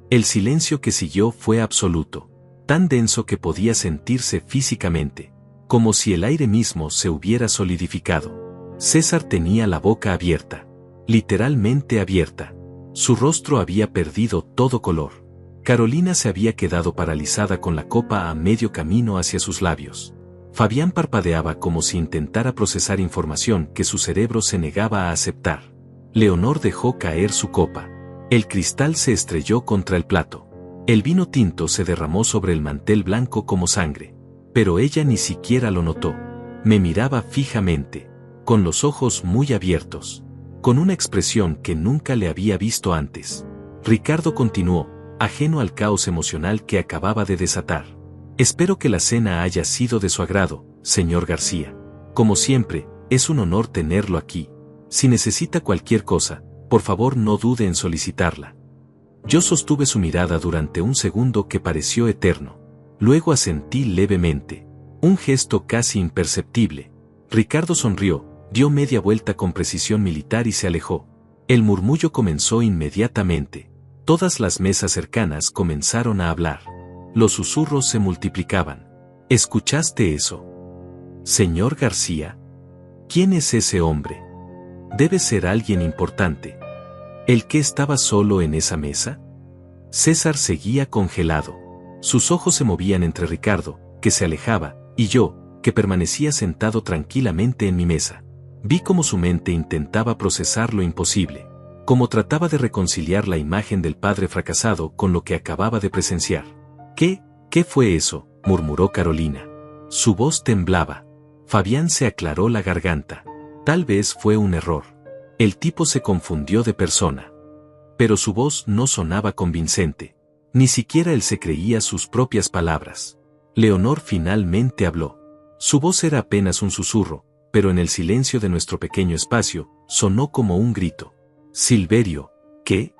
El silencio que siguió fue absoluto, tan denso que podía sentirse físicamente. como si el aire mismo se hubiera solidificado. César tenía la boca abierta, literalmente abierta. Su rostro había perdido todo color. Carolina se había quedado paralizada con la copa a medio camino hacia sus labios. Fabián parpadeaba como si intentara procesar información que su cerebro se negaba a aceptar. Leonor dejó caer su copa. El cristal se estrelló contra el plato. El vino tinto se derramó sobre el mantel blanco como sangre. Pero ella ni siquiera lo notó. Me miraba fijamente, con los ojos muy abiertos, con una expresión que nunca le había visto antes. Ricardo continuó, ajeno al caos emocional que acababa de desatar. Espero que la cena haya sido de su agrado, señor García. Como siempre, es un honor tenerlo aquí. Si necesita cualquier cosa, por favor no dude en solicitarla. Yo sostuve su mirada durante un segundo que pareció eterno. Luego asentí levemente. Un gesto casi imperceptible. Ricardo sonrió, dio media vuelta con precisión militar y se alejó. El murmullo comenzó inmediatamente. Todas las mesas cercanas comenzaron a hablar. Los susurros se multiplicaban. ¿Escuchaste eso? Señor García. ¿Quién es ese hombre? Debe ser alguien importante. ¿El que estaba solo en esa mesa? César seguía congelado. Sus ojos se movían entre Ricardo, que se alejaba, y yo, que permanecía sentado tranquilamente en mi mesa. Vi cómo su mente intentaba procesar lo imposible, cómo trataba de reconciliar la imagen del padre fracasado con lo que acababa de presenciar. ¿Qué fue eso?, murmuró Carolina. Su voz temblaba. Fabián se aclaró la garganta. Tal vez fue un error. El tipo se confundió de persona. Pero su voz no sonaba convincente. Ni siquiera él se creía sus propias palabras. Leonor finalmente habló. Su voz era apenas un susurro, pero en el silencio de nuestro pequeño espacio, sonó como un grito. Silverio, ¿qué?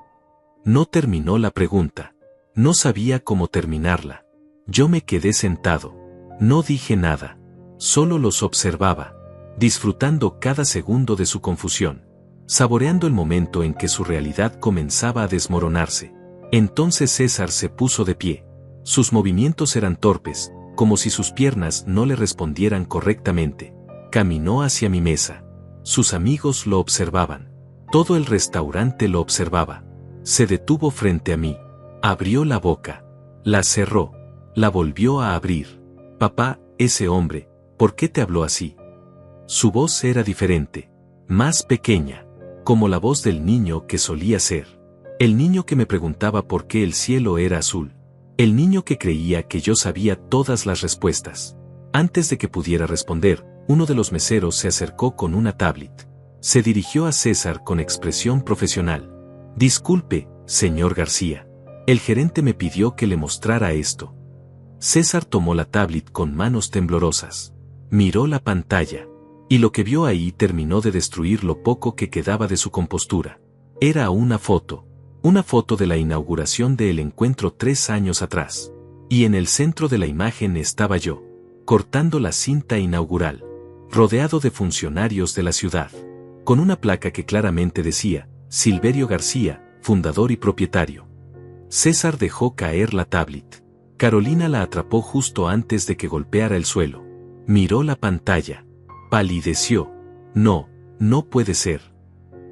No terminó la pregunta. No sabía cómo terminarla. Yo me quedé sentado. No dije nada. Solo los observaba, disfrutando cada segundo de su confusión, saboreando el momento en que su realidad comenzaba a desmoronarse. Entonces César se puso de pie. Sus movimientos eran torpes, como si sus piernas no le respondieran correctamente. Caminó hacia mi mesa. Sus amigos lo observaban. Todo el restaurante lo observaba. Se detuvo frente a mí. Abrió la boca. La cerró. La volvió a abrir. Papá, ese hombre, ¿por qué te habló así? Su voz era diferente. Más pequeña. Como la voz del niño que solía ser. El niño que me preguntaba por qué el cielo era azul. El niño que creía que yo sabía todas las respuestas. Antes de que pudiera responder, uno de los meseros se acercó con una tablet. Se dirigió a César con expresión profesional. Disculpe, señor García. El gerente me pidió que le mostrara esto. César tomó la tablet con manos temblorosas. Miró la pantalla. Y lo que vio ahí terminó de destruir lo poco que quedaba de su compostura. Era una foto. Una foto de la inauguración del encuentro 3 años atrás. Y en el centro de la imagen estaba yo, cortando la cinta inaugural, rodeado de funcionarios de la ciudad, con una placa que claramente decía, Silverio García, fundador y propietario. César dejó caer la tablet. Carolina la atrapó justo antes de que golpeara el suelo. Miró la pantalla. Palideció. No, no puede ser.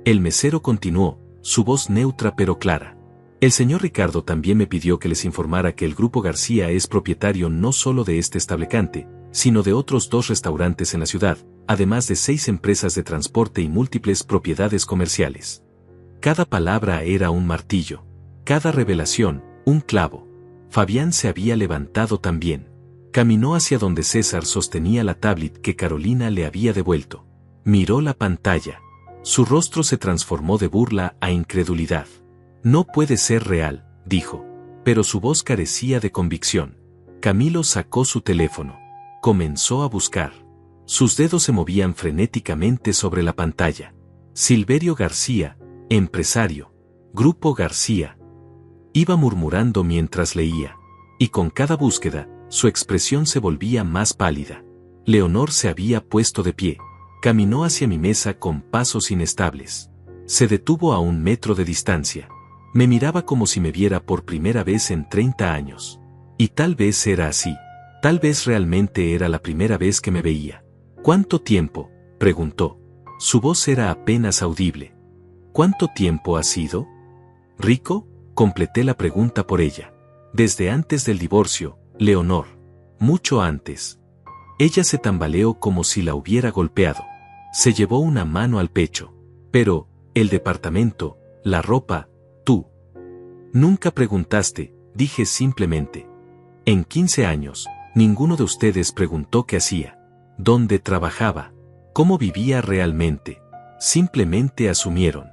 El mesero continuó, su voz neutra pero clara. El señor Ricardo también me pidió que les informara que el Grupo García es propietario no solo de este establecante, sino de otros 2 restaurantes en la ciudad, además de 6 empresas de transporte y múltiples propiedades comerciales. Cada palabra era un martillo. Cada revelación, un clavo. Fabián se había levantado también. Caminó hacia donde César sostenía la tablet que Carolina le había devuelto. Miró la pantalla. Su rostro se transformó de burla a incredulidad. No puede ser real, dijo. Pero su voz carecía de convicción. Camilo sacó su teléfono. Comenzó a buscar. Sus dedos se movían frenéticamente sobre la pantalla. Silverio García, empresario. Grupo García. Iba murmurando mientras leía. Y con cada búsqueda, su expresión se volvía más pálida. Leonor se había puesto de pie. Caminó hacia mi mesa con pasos inestables. Se detuvo a 1 metro de distancia. Me miraba como si me viera por primera vez en 30 años. Y tal vez era así. Tal vez realmente era la primera vez que me veía. ¿Cuánto tiempo?, preguntó. Su voz era apenas audible. ¿Cuánto tiempo ha sido? ¿Rico?, completé la pregunta por ella. Desde antes del divorcio, Leonor. Mucho antes. Ella se tambaleó como si la hubiera golpeado. Se llevó una mano al pecho. Pero, el departamento, la ropa, tú. Nunca preguntaste, dije simplemente. En 15 años, ninguno de ustedes preguntó qué hacía, dónde trabajaba, cómo vivía realmente. Simplemente asumieron.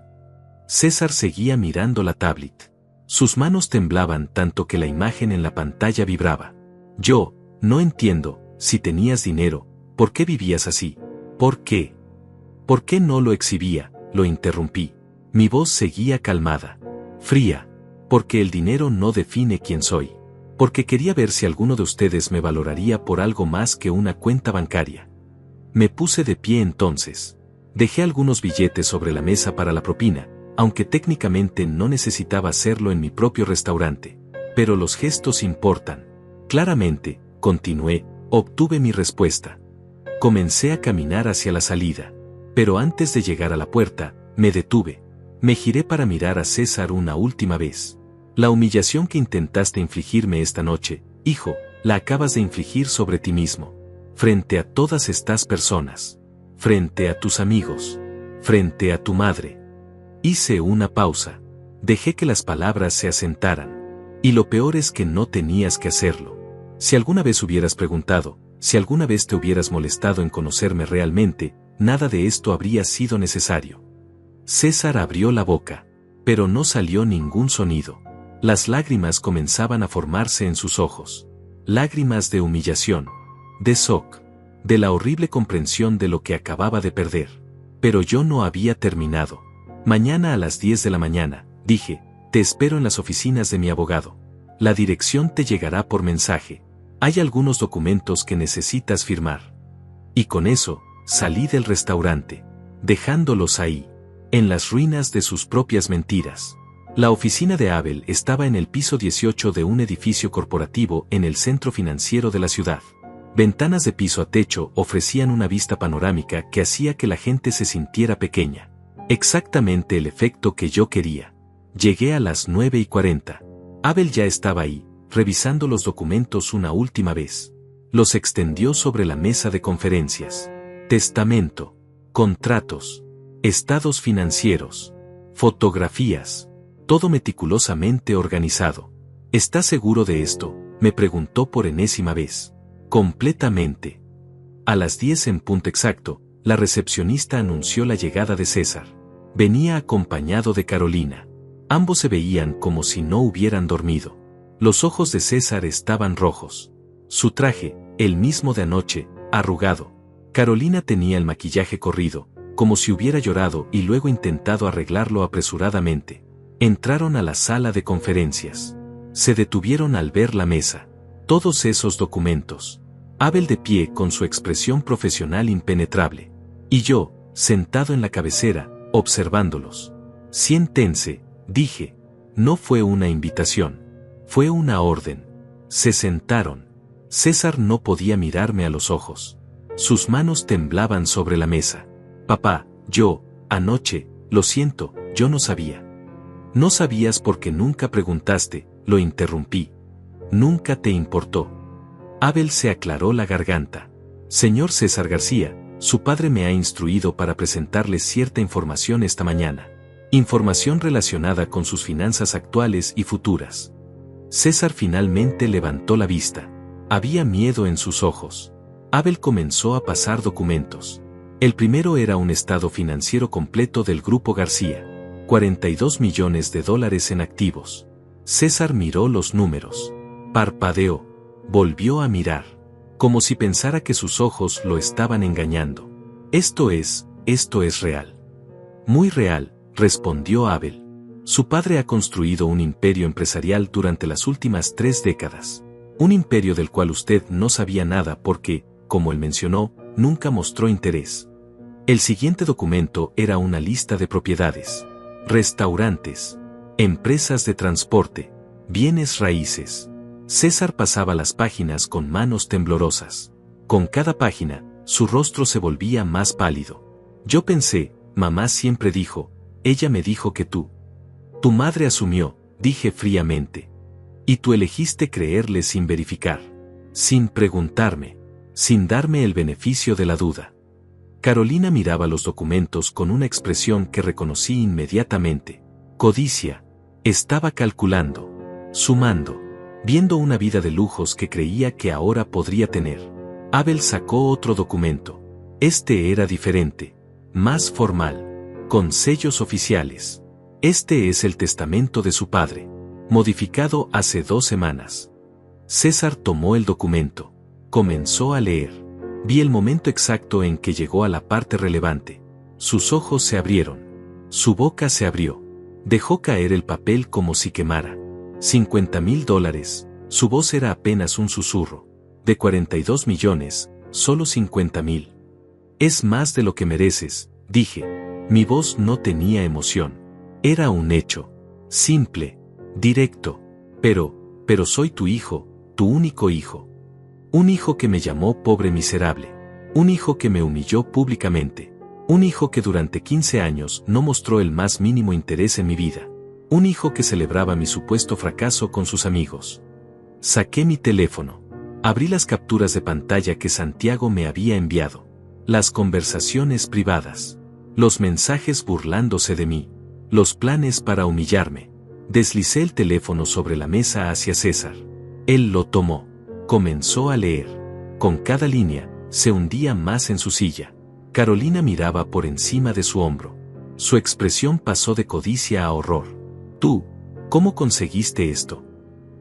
César seguía mirando la tablet. Sus manos temblaban tanto que la imagen en la pantalla vibraba. Yo, no entiendo, si tenías dinero, ¿por qué vivías así? ¿Por qué? ¿Por qué no lo exhibía? Lo interrumpí. Mi voz seguía calmada, fría. Porque el dinero no define quién soy. Porque quería ver si alguno de ustedes me valoraría por algo más que una cuenta bancaria. Me puse de pie entonces. Dejé algunos billetes sobre la mesa para la propina, aunque técnicamente no necesitaba hacerlo en mi propio restaurante. Pero los gestos importan. Claramente, continué, obtuve mi respuesta. Comencé a caminar hacia la salida. Pero antes de llegar a la puerta, me detuve. Me giré para mirar a César una última vez. La humillación que intentaste infligirme esta noche, hijo, la acabas de infligir sobre ti mismo. Frente a todas estas personas. Frente a tus amigos. Frente a tu madre. Hice una pausa. Dejé que las palabras se asentaran. Y lo peor es que no tenías que hacerlo. Si alguna vez hubieras preguntado, si alguna vez te hubieras molestado en conocerme realmente, nada de esto habría sido necesario. César abrió la boca, pero no salió ningún sonido. Las lágrimas comenzaban a formarse en sus ojos. Lágrimas de humillación, de shock, de la horrible comprensión de lo que acababa de perder. Pero yo no había terminado. Mañana a las 10 de la mañana, dije, te espero en las oficinas de mi abogado. La dirección te llegará por mensaje. Hay algunos documentos que necesitas firmar. Y con eso, salí del restaurante, dejándolos ahí, en las ruinas de sus propias mentiras. La oficina de Abel estaba en el piso 18 de un edificio corporativo en el centro financiero de la ciudad. Ventanas de piso a techo ofrecían una vista panorámica que hacía que la gente se sintiera pequeña. Exactamente el efecto que yo quería. Llegué a las 9:40. Abel ya estaba ahí, revisando los documentos una última vez. Los extendió sobre la mesa de conferencias. Testamento, contratos, estados financieros, fotografías. Todo meticulosamente organizado. ¿Estás seguro de esto?, me preguntó por enésima vez. Completamente. A las 10 en punto exacto, la recepcionista anunció la llegada de César. Venía acompañado de Carolina. Ambos se veían como si no hubieran dormido. Los ojos de César estaban rojos. Su traje, el mismo de anoche, arrugado. Carolina tenía el maquillaje corrido, como si hubiera llorado y luego intentado arreglarlo apresuradamente. Entraron a la sala de conferencias. Se detuvieron al ver la mesa. Todos esos documentos. Abel de pie con su expresión profesional impenetrable. Y yo, sentado en la cabecera, observándolos. Siéntense, dije. No fue una invitación. Fue una orden. Se sentaron. César no podía mirarme a los ojos. Sus manos temblaban sobre la mesa. Papá, anoche, lo siento, yo no sabía. No sabías porque nunca preguntaste, lo interrumpí. Nunca te importó. Abel se aclaró la garganta. Señor César García, su padre me ha instruido para presentarle cierta información esta mañana. Información relacionada con sus finanzas actuales y futuras. César finalmente levantó la vista. Había miedo en sus ojos. Abel comenzó a pasar documentos. El primero era un estado financiero completo del Grupo García. 42 millones de dólares en activos. César miró los números. Parpadeó. Volvió a mirar. Como si pensara que sus ojos lo estaban engañando. Esto es real. Muy real, respondió Abel. Su padre ha construido un imperio empresarial durante las últimas 3 décadas. Un imperio del cual usted no sabía nada porque, como él mencionó, nunca mostró interés. El siguiente documento era una lista de propiedades. Restaurantes, empresas de transporte, bienes raíces. César pasaba las páginas con manos temblorosas. Con cada página, su rostro se volvía más pálido. Yo pensé, mamá siempre dijo, ella me dijo que tú. Tu madre asumió, dije fríamente. Y tú elegiste creerle sin verificar. Sin preguntarme. Sin darme el beneficio de la duda. Carolina miraba los documentos con una expresión que reconocí inmediatamente. Codicia. Estaba calculando. Sumando. Viendo una vida de lujos que creía que ahora podría tener. Abel sacó otro documento. Este era diferente. Más formal. Con sellos oficiales. Este es el testamento de su padre. Modificado hace 2 semanas. César tomó el documento. Comenzó a leer. Vi el momento exacto en que llegó a la parte relevante. Sus ojos se abrieron. Su boca se abrió. Dejó caer el papel como si quemara. $50,000. Su voz era apenas un susurro. De 42 millones, solo 50,000. Es más de lo que mereces, dije. Mi voz no tenía emoción. Era un hecho. Simple. Directo. Pero soy tu hijo, tu único hijo. Un hijo que me llamó pobre miserable. Un hijo que me humilló públicamente. Un hijo que durante 15 años no mostró el más mínimo interés en mi vida. Un hijo que celebraba mi supuesto fracaso con sus amigos. Saqué mi teléfono. Abrí las capturas de pantalla que Santiago me había enviado. Las conversaciones privadas. Los mensajes burlándose de mí. Los planes para humillarme. Deslicé el teléfono sobre la mesa hacia César. Él lo tomó. Comenzó a leer. Con cada línea, se hundía más en su silla. Carolina miraba por encima de su hombro. Su expresión pasó de codicia a horror. Tú, ¿cómo conseguiste esto?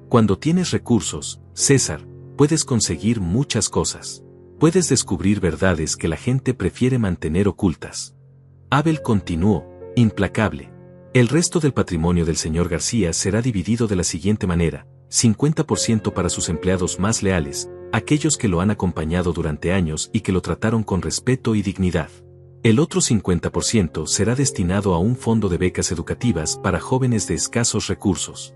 Cuando tienes recursos, César, puedes conseguir muchas cosas. Puedes descubrir verdades que la gente prefiere mantener ocultas. Abel continuó, implacable. El resto del patrimonio del señor García será dividido de la siguiente manera: 50% para sus empleados más leales, aquellos que lo han acompañado durante años y que lo trataron con respeto y dignidad. El otro 50% será destinado a un fondo de becas educativas para jóvenes de escasos recursos.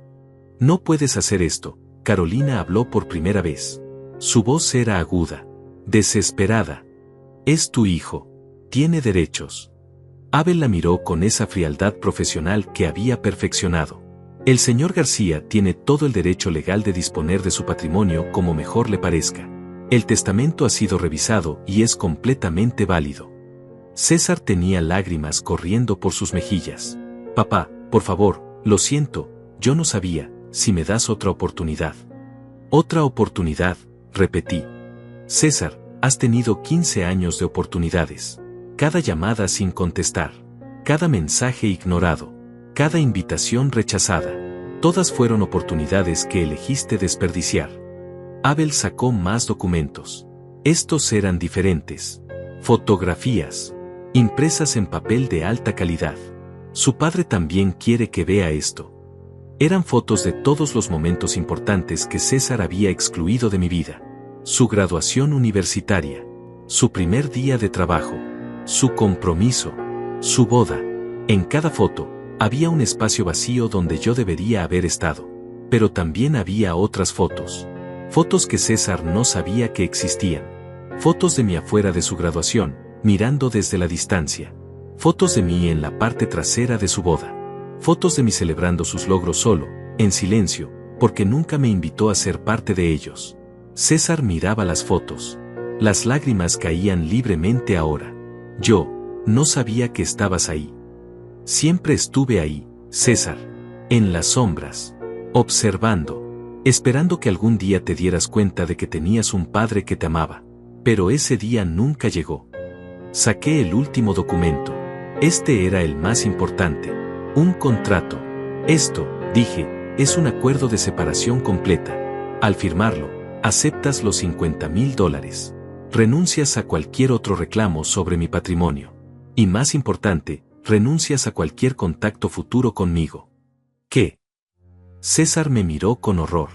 No puedes hacer esto, Carolina habló por primera vez. Su voz era aguda, desesperada. Es tu hijo. Tiene derechos. Abel la miró con esa frialdad profesional que había perfeccionado. El señor García tiene todo el derecho legal de disponer de su patrimonio como mejor le parezca. El testamento ha sido revisado y es completamente válido. César tenía lágrimas corriendo por sus mejillas. Papá, por favor, lo siento, yo no sabía, si me das otra oportunidad. Otra oportunidad, repetí. César, has tenido 15 años de oportunidades. Cada llamada sin contestar. Cada mensaje ignorado. Cada invitación rechazada. Todas fueron oportunidades que elegiste desperdiciar. Abel sacó más documentos. Estos eran diferentes. Fotografías. Impresas en papel de alta calidad. Su padre también quiere que vea esto. Eran fotos de todos los momentos importantes que César había excluido de mi vida. Su graduación universitaria. Su primer día de trabajo. Su compromiso. Su boda. En cada foto, había un espacio vacío donde yo debería haber estado. Pero también había otras fotos. Fotos que César no sabía que existían. Fotos de mí afuera de su graduación, mirando desde la distancia. Fotos de mí en la parte trasera de su boda. Fotos de mí celebrando sus logros solo, en silencio, porque nunca me invitó a ser parte de ellos. César miraba las fotos. Las lágrimas caían libremente ahora. Yo, no sabía que estabas ahí. Siempre estuve ahí, César. En las sombras. Observando. Esperando que algún día te dieras cuenta de que tenías un padre que te amaba. Pero ese día nunca llegó. Saqué el último documento. Este era el más importante. Un contrato. Esto, dije, es un acuerdo de separación completa. Al firmarlo, aceptas los $50,000. Renuncias a cualquier otro reclamo sobre mi patrimonio. Y más importante, renuncias a cualquier contacto futuro conmigo. ¿Qué? César me miró con horror.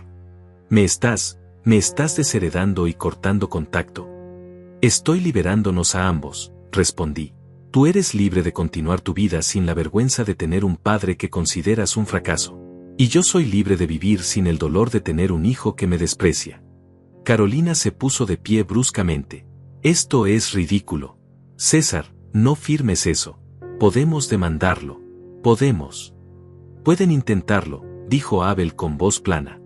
Me estás desheredando y cortando contacto. Estoy liberándonos a ambos, respondí. Tú eres libre de continuar tu vida sin la vergüenza de tener un padre que consideras un fracaso. Y yo soy libre de vivir sin el dolor de tener un hijo que me desprecia. Carolina se puso de pie bruscamente. Esto es ridículo. César, no firmes eso. Podemos demandarlo. Podemos. Pueden intentarlo, dijo Abel con voz plana.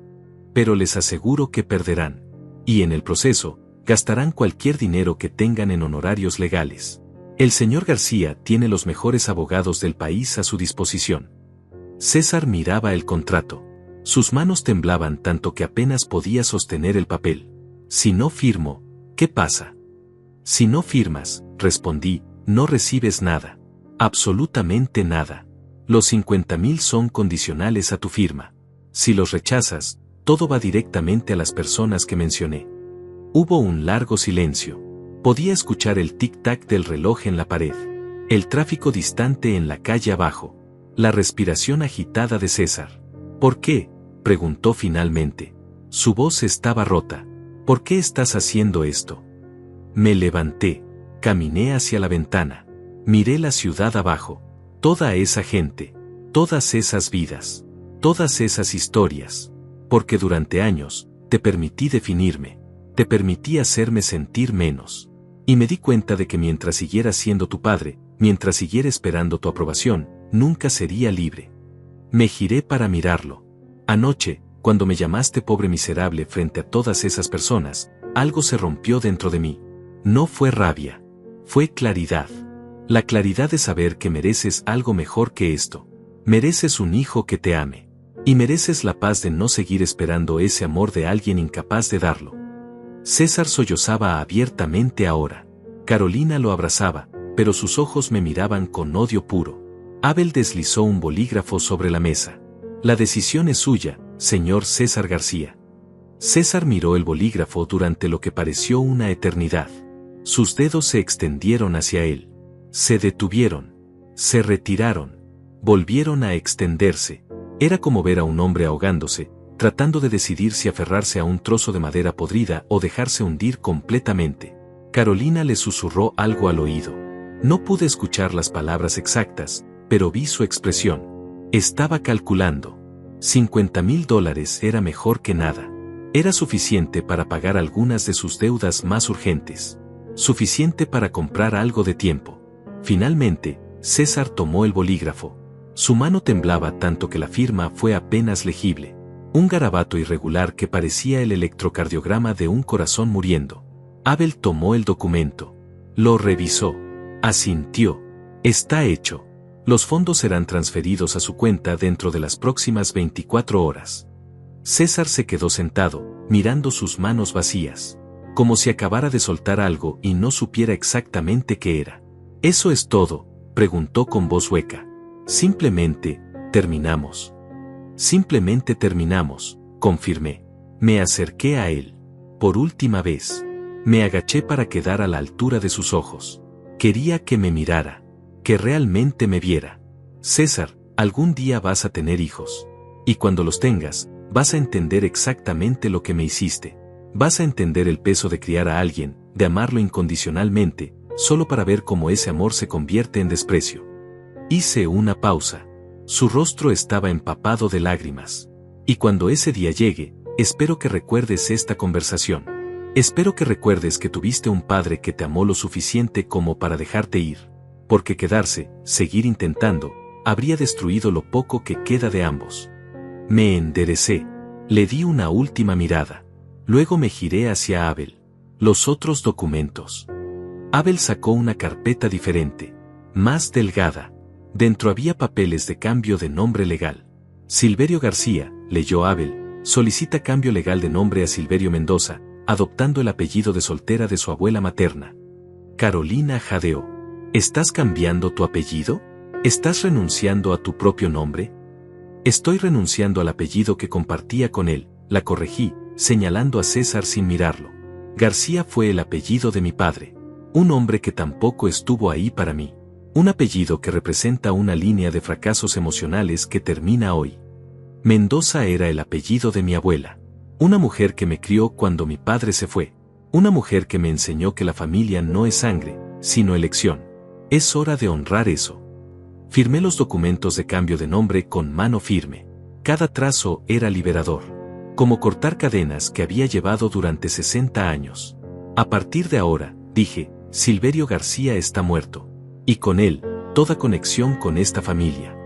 Pero les aseguro que perderán. Y en el proceso, gastarán cualquier dinero que tengan en honorarios legales. El señor García tiene los mejores abogados del país a su disposición. César miraba el contrato. Sus manos temblaban tanto que apenas podía sostener el papel. Si no firmo, ¿qué pasa? Si no firmas, respondí, no recibes nada. Absolutamente nada. Los 50,000 son condicionales a tu firma. Si los rechazas, todo va directamente a las personas que mencioné. Hubo un largo silencio. Podía escuchar el tic-tac del reloj en la pared, el tráfico distante en la calle abajo, la respiración agitada de César. ¿Por qué?, preguntó finalmente. Su voz estaba rota. ¿Por qué estás haciendo esto? Me levanté, caminé hacia la ventana, miré la ciudad abajo, toda esa gente, todas esas vidas, todas esas historias, porque durante años, te permití definirme, te permití hacerme sentir menos. Y me di cuenta de que mientras siguiera siendo tu padre, mientras siguiera esperando tu aprobación, nunca sería libre. Me giré para mirarlo. Anoche, cuando me llamaste pobre miserable frente a todas esas personas, algo se rompió dentro de mí. No fue rabia. Fue claridad. La claridad de saber que mereces algo mejor que esto. Mereces un hijo que te ame. Y mereces la paz de no seguir esperando ese amor de alguien incapaz de darlo. César sollozaba abiertamente ahora. Carolina lo abrazaba, pero sus ojos me miraban con odio puro. Abel deslizó un bolígrafo sobre la mesa. La decisión es suya, señor César García. César miró el bolígrafo durante lo que pareció una eternidad. Sus dedos se extendieron hacia él. Se detuvieron. Se retiraron. Volvieron a extenderse. Era como ver a un hombre ahogándose, tratando de decidir si aferrarse a un trozo de madera podrida o dejarse hundir completamente. Carolina le susurró algo al oído. No pude escuchar las palabras exactas, pero vi su expresión. Estaba calculando. $50,000 era mejor que nada. Era suficiente para pagar algunas de sus deudas más urgentes. Suficiente para comprar algo de tiempo. Finalmente, César tomó el bolígrafo. Su mano temblaba tanto que la firma fue apenas legible. Un garabato irregular que parecía el electrocardiograma de un corazón muriendo. Abel tomó el documento. Lo revisó. Asintió. Está hecho. Los fondos serán transferidos a su cuenta dentro de las próximas 24 horas. César se quedó sentado, mirando sus manos vacías. Como si acabara de soltar algo y no supiera exactamente qué era. ¿Eso es todo?, preguntó con voz hueca. Simplemente, terminamos. Simplemente terminamos, confirmé. Me acerqué a él. Por última vez. Me agaché para quedar a la altura de sus ojos. Quería que me mirara. Que realmente me viera. César, algún día vas a tener hijos. Y cuando los tengas, vas a entender exactamente lo que me hiciste. Vas a entender el peso de criar a alguien, de amarlo incondicionalmente, solo para ver cómo ese amor se convierte en desprecio. Hice una pausa. Su rostro estaba empapado de lágrimas. Y cuando ese día llegue, espero que recuerdes esta conversación. Espero que recuerdes que tuviste un padre que te amó lo suficiente como para dejarte ir. Porque quedarse, seguir intentando, habría destruido lo poco que queda de ambos. Me enderecé. Le di una última mirada. Luego me giré hacia Abel. Los otros documentos. Abel sacó una carpeta diferente. Más delgada. Dentro había papeles de cambio de nombre legal. Silverio García, leyó Abel, solicita cambio legal de nombre a Silverio Mendoza, adoptando el apellido de soltera de su abuela materna. Carolina jadeó. ¿Estás cambiando tu apellido? ¿Estás renunciando a tu propio nombre? Estoy renunciando al apellido que compartía con él, la corregí, señalando a César sin mirarlo. García fue el apellido de mi padre. Un hombre que tampoco estuvo ahí para mí. Un apellido que representa una línea de fracasos emocionales que termina hoy. Mendoza era el apellido de mi abuela. Una mujer que me crió cuando mi padre se fue. Una mujer que me enseñó que la familia no es sangre, sino elección. Es hora de honrar eso. Firmé los documentos de cambio de nombre con mano firme. Cada trazo era liberador. Como cortar cadenas que había llevado durante 60 años. A partir de ahora, dije, Silverio García está muerto. Y con él, toda conexión con esta familia.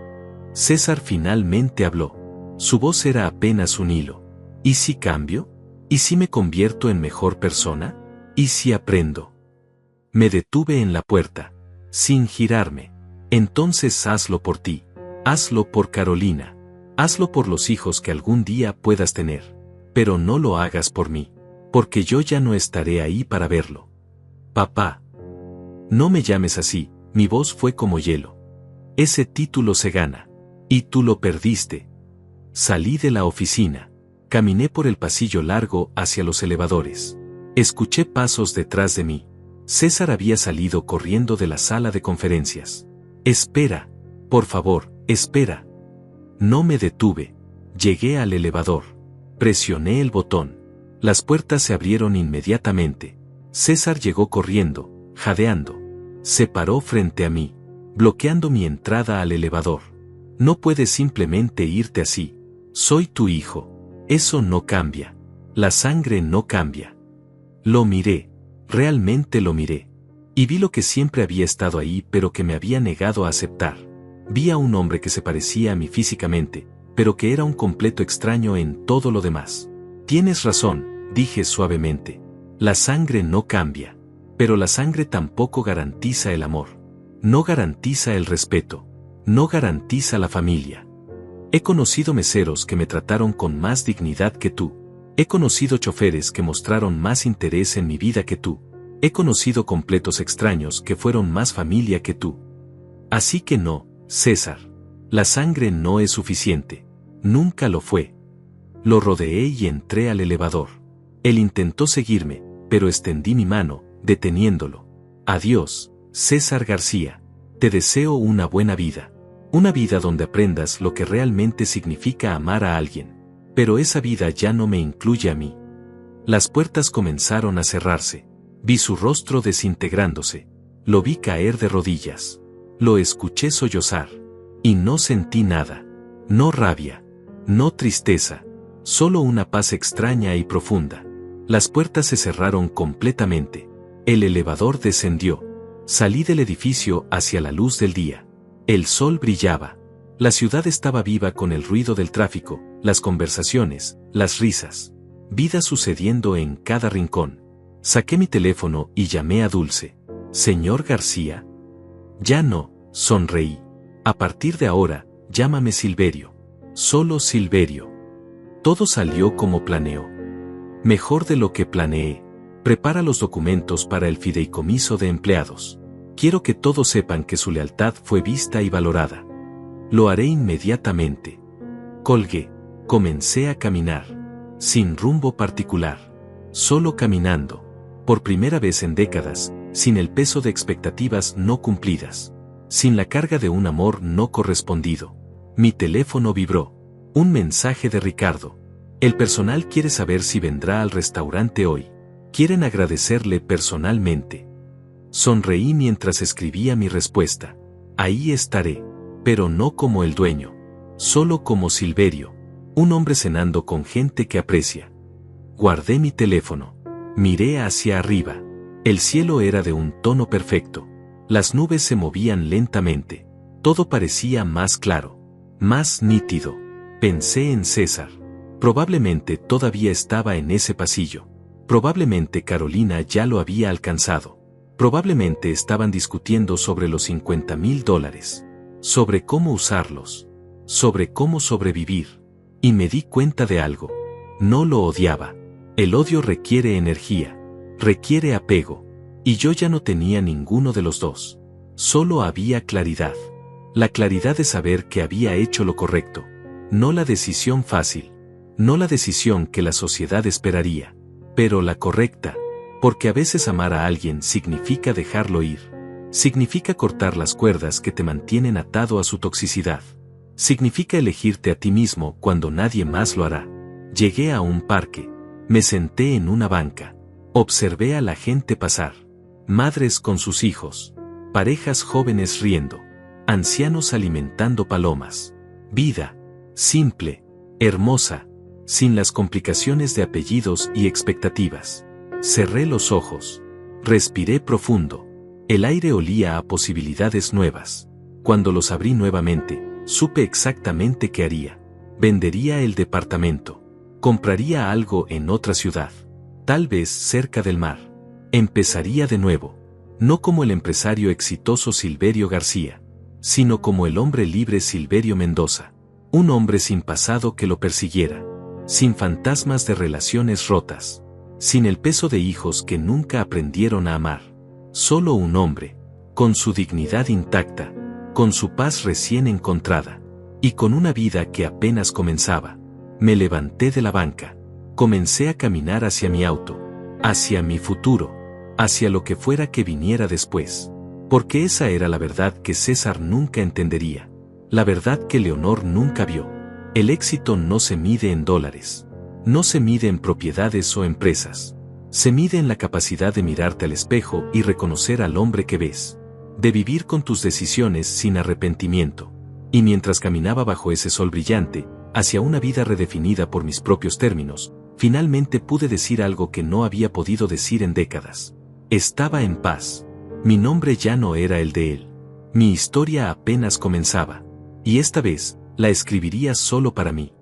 César finalmente habló. Su voz era apenas un hilo. ¿Y si cambio? ¿Y si me convierto en mejor persona? ¿Y si aprendo? Me detuve en la puerta, sin girarme. Entonces hazlo por ti. Hazlo por Carolina. Hazlo por los hijos que algún día puedas tener. Pero no lo hagas por mí, porque yo ya no estaré ahí para verlo. Papá. No me llames así, mi voz fue como hielo. Ese título se gana. Y tú lo perdiste. Salí de la oficina. Caminé por el pasillo largo hacia los elevadores. Escuché pasos detrás de mí. César había salido corriendo de la sala de conferencias. Espera. Por favor, espera. No me detuve. Llegué al elevador. Presioné el botón. Las puertas se abrieron inmediatamente. César llegó corriendo, jadeando. Se paró frente a mí, bloqueando mi entrada al elevador. No puedes simplemente irte así. Soy tu hijo. Eso no cambia. La sangre no cambia. Lo miré. Realmente lo miré. Y vi lo que siempre había estado ahí pero que me había negado a aceptar. Vi a un hombre que se parecía a mí físicamente, pero que era un completo extraño en todo lo demás. Tienes razón, dije suavemente. La sangre no cambia. Pero la sangre tampoco garantiza el amor. No garantiza el respeto. No garantiza la familia. He conocido meseros que me trataron con más dignidad que tú. He conocido choferes que mostraron más interés en mi vida que tú. He conocido completos extraños que fueron más familia que tú. Así que no, César. La sangre no es suficiente. Nunca lo fue. Lo rodeé y entré al elevador. Él intentó seguirme, pero extendí mi mano, deteniéndolo. Adiós, César García. Te deseo una buena vida. Una vida donde aprendas lo que realmente significa amar a alguien. Pero esa vida ya no me incluye a mí. Las puertas comenzaron a cerrarse. Vi su rostro desintegrándose. Lo vi caer de rodillas. Lo escuché sollozar. Y no sentí nada. No rabia. No tristeza. Solo una paz extraña y profunda. Las puertas se cerraron completamente. El elevador descendió. Salí del edificio hacia la luz del día. El sol brillaba. La ciudad estaba viva con el ruido del tráfico, las conversaciones, las risas. Vida sucediendo en cada rincón. Saqué mi teléfono y llamé a Dulce. ¿Señor García? Ya no, sonreí. A partir de ahora, llámame Silverio. Solo Silverio. Todo salió como planeó. Mejor de lo que planeé. Prepara los documentos para el fideicomiso de empleados. Quiero que todos sepan que su lealtad fue vista y valorada. Lo haré inmediatamente. Colgué. Comencé a caminar. Sin rumbo particular. Solo caminando. Por primera vez en décadas, sin el peso de expectativas no cumplidas. Sin la carga de un amor no correspondido. Mi teléfono vibró. Un mensaje de Ricardo. El personal quiere saber si vendrá al restaurante hoy. Quieren agradecerle personalmente. Sonreí mientras escribía mi respuesta. Ahí estaré, pero no como el dueño. Solo como Silverio. Un hombre cenando con gente que aprecia. Guardé mi teléfono. Miré hacia arriba. El cielo era de un tono perfecto. Las nubes se movían lentamente. Todo parecía más claro. Más nítido. Pensé en César. Probablemente todavía estaba en ese pasillo. Probablemente Carolina ya lo había alcanzado. Probablemente estaban discutiendo sobre los $50,000. Sobre cómo usarlos. Sobre cómo sobrevivir. Y me di cuenta de algo. No lo odiaba. El odio requiere energía. Requiere apego. Y yo ya no tenía ninguno de los dos. Solo había claridad. La claridad de saber que había hecho lo correcto. No la decisión fácil. No la decisión que la sociedad esperaría. Pero la correcta. Porque a veces amar a alguien significa dejarlo ir. Significa cortar las cuerdas que te mantienen atado a su toxicidad. Significa elegirte a ti mismo cuando nadie más lo hará. Llegué a un parque. Me senté en una banca. Observé a la gente pasar. Madres con sus hijos. Parejas jóvenes riendo. Ancianos alimentando palomas. Vida. Simple, hermosa, sin las complicaciones de apellidos y expectativas. Cerré los ojos. Respiré profundo. El aire olía a posibilidades nuevas. Cuando los abrí nuevamente, supe exactamente qué haría. Vendería el departamento. Compraría algo en otra ciudad. Tal vez cerca del mar. Empezaría de nuevo. No como el empresario exitoso Silverio García, sino como el hombre libre Silverio Mendoza. Un hombre sin pasado que lo persiguiera. Sin fantasmas de relaciones rotas. Sin el peso de hijos que nunca aprendieron a amar. Solo un hombre, con su dignidad intacta, con su paz recién encontrada, y con una vida que apenas comenzaba. Me levanté de la banca. Comencé a caminar hacia mi auto, hacia mi futuro, hacia lo que fuera que viniera después. Porque esa era la verdad que César nunca entendería. La verdad que Leonor nunca vio. El éxito no se mide en dólares. No se mide en propiedades o empresas. Se mide en la capacidad de mirarte al espejo y reconocer al hombre que ves. De vivir con tus decisiones sin arrepentimiento. Y mientras caminaba bajo ese sol brillante, hacia una vida redefinida por mis propios términos, finalmente pude decir algo que no había podido decir en décadas. Estaba en paz. Mi nombre ya no era el de él. Mi historia apenas comenzaba. Y esta vez, la escribiría solo para mí.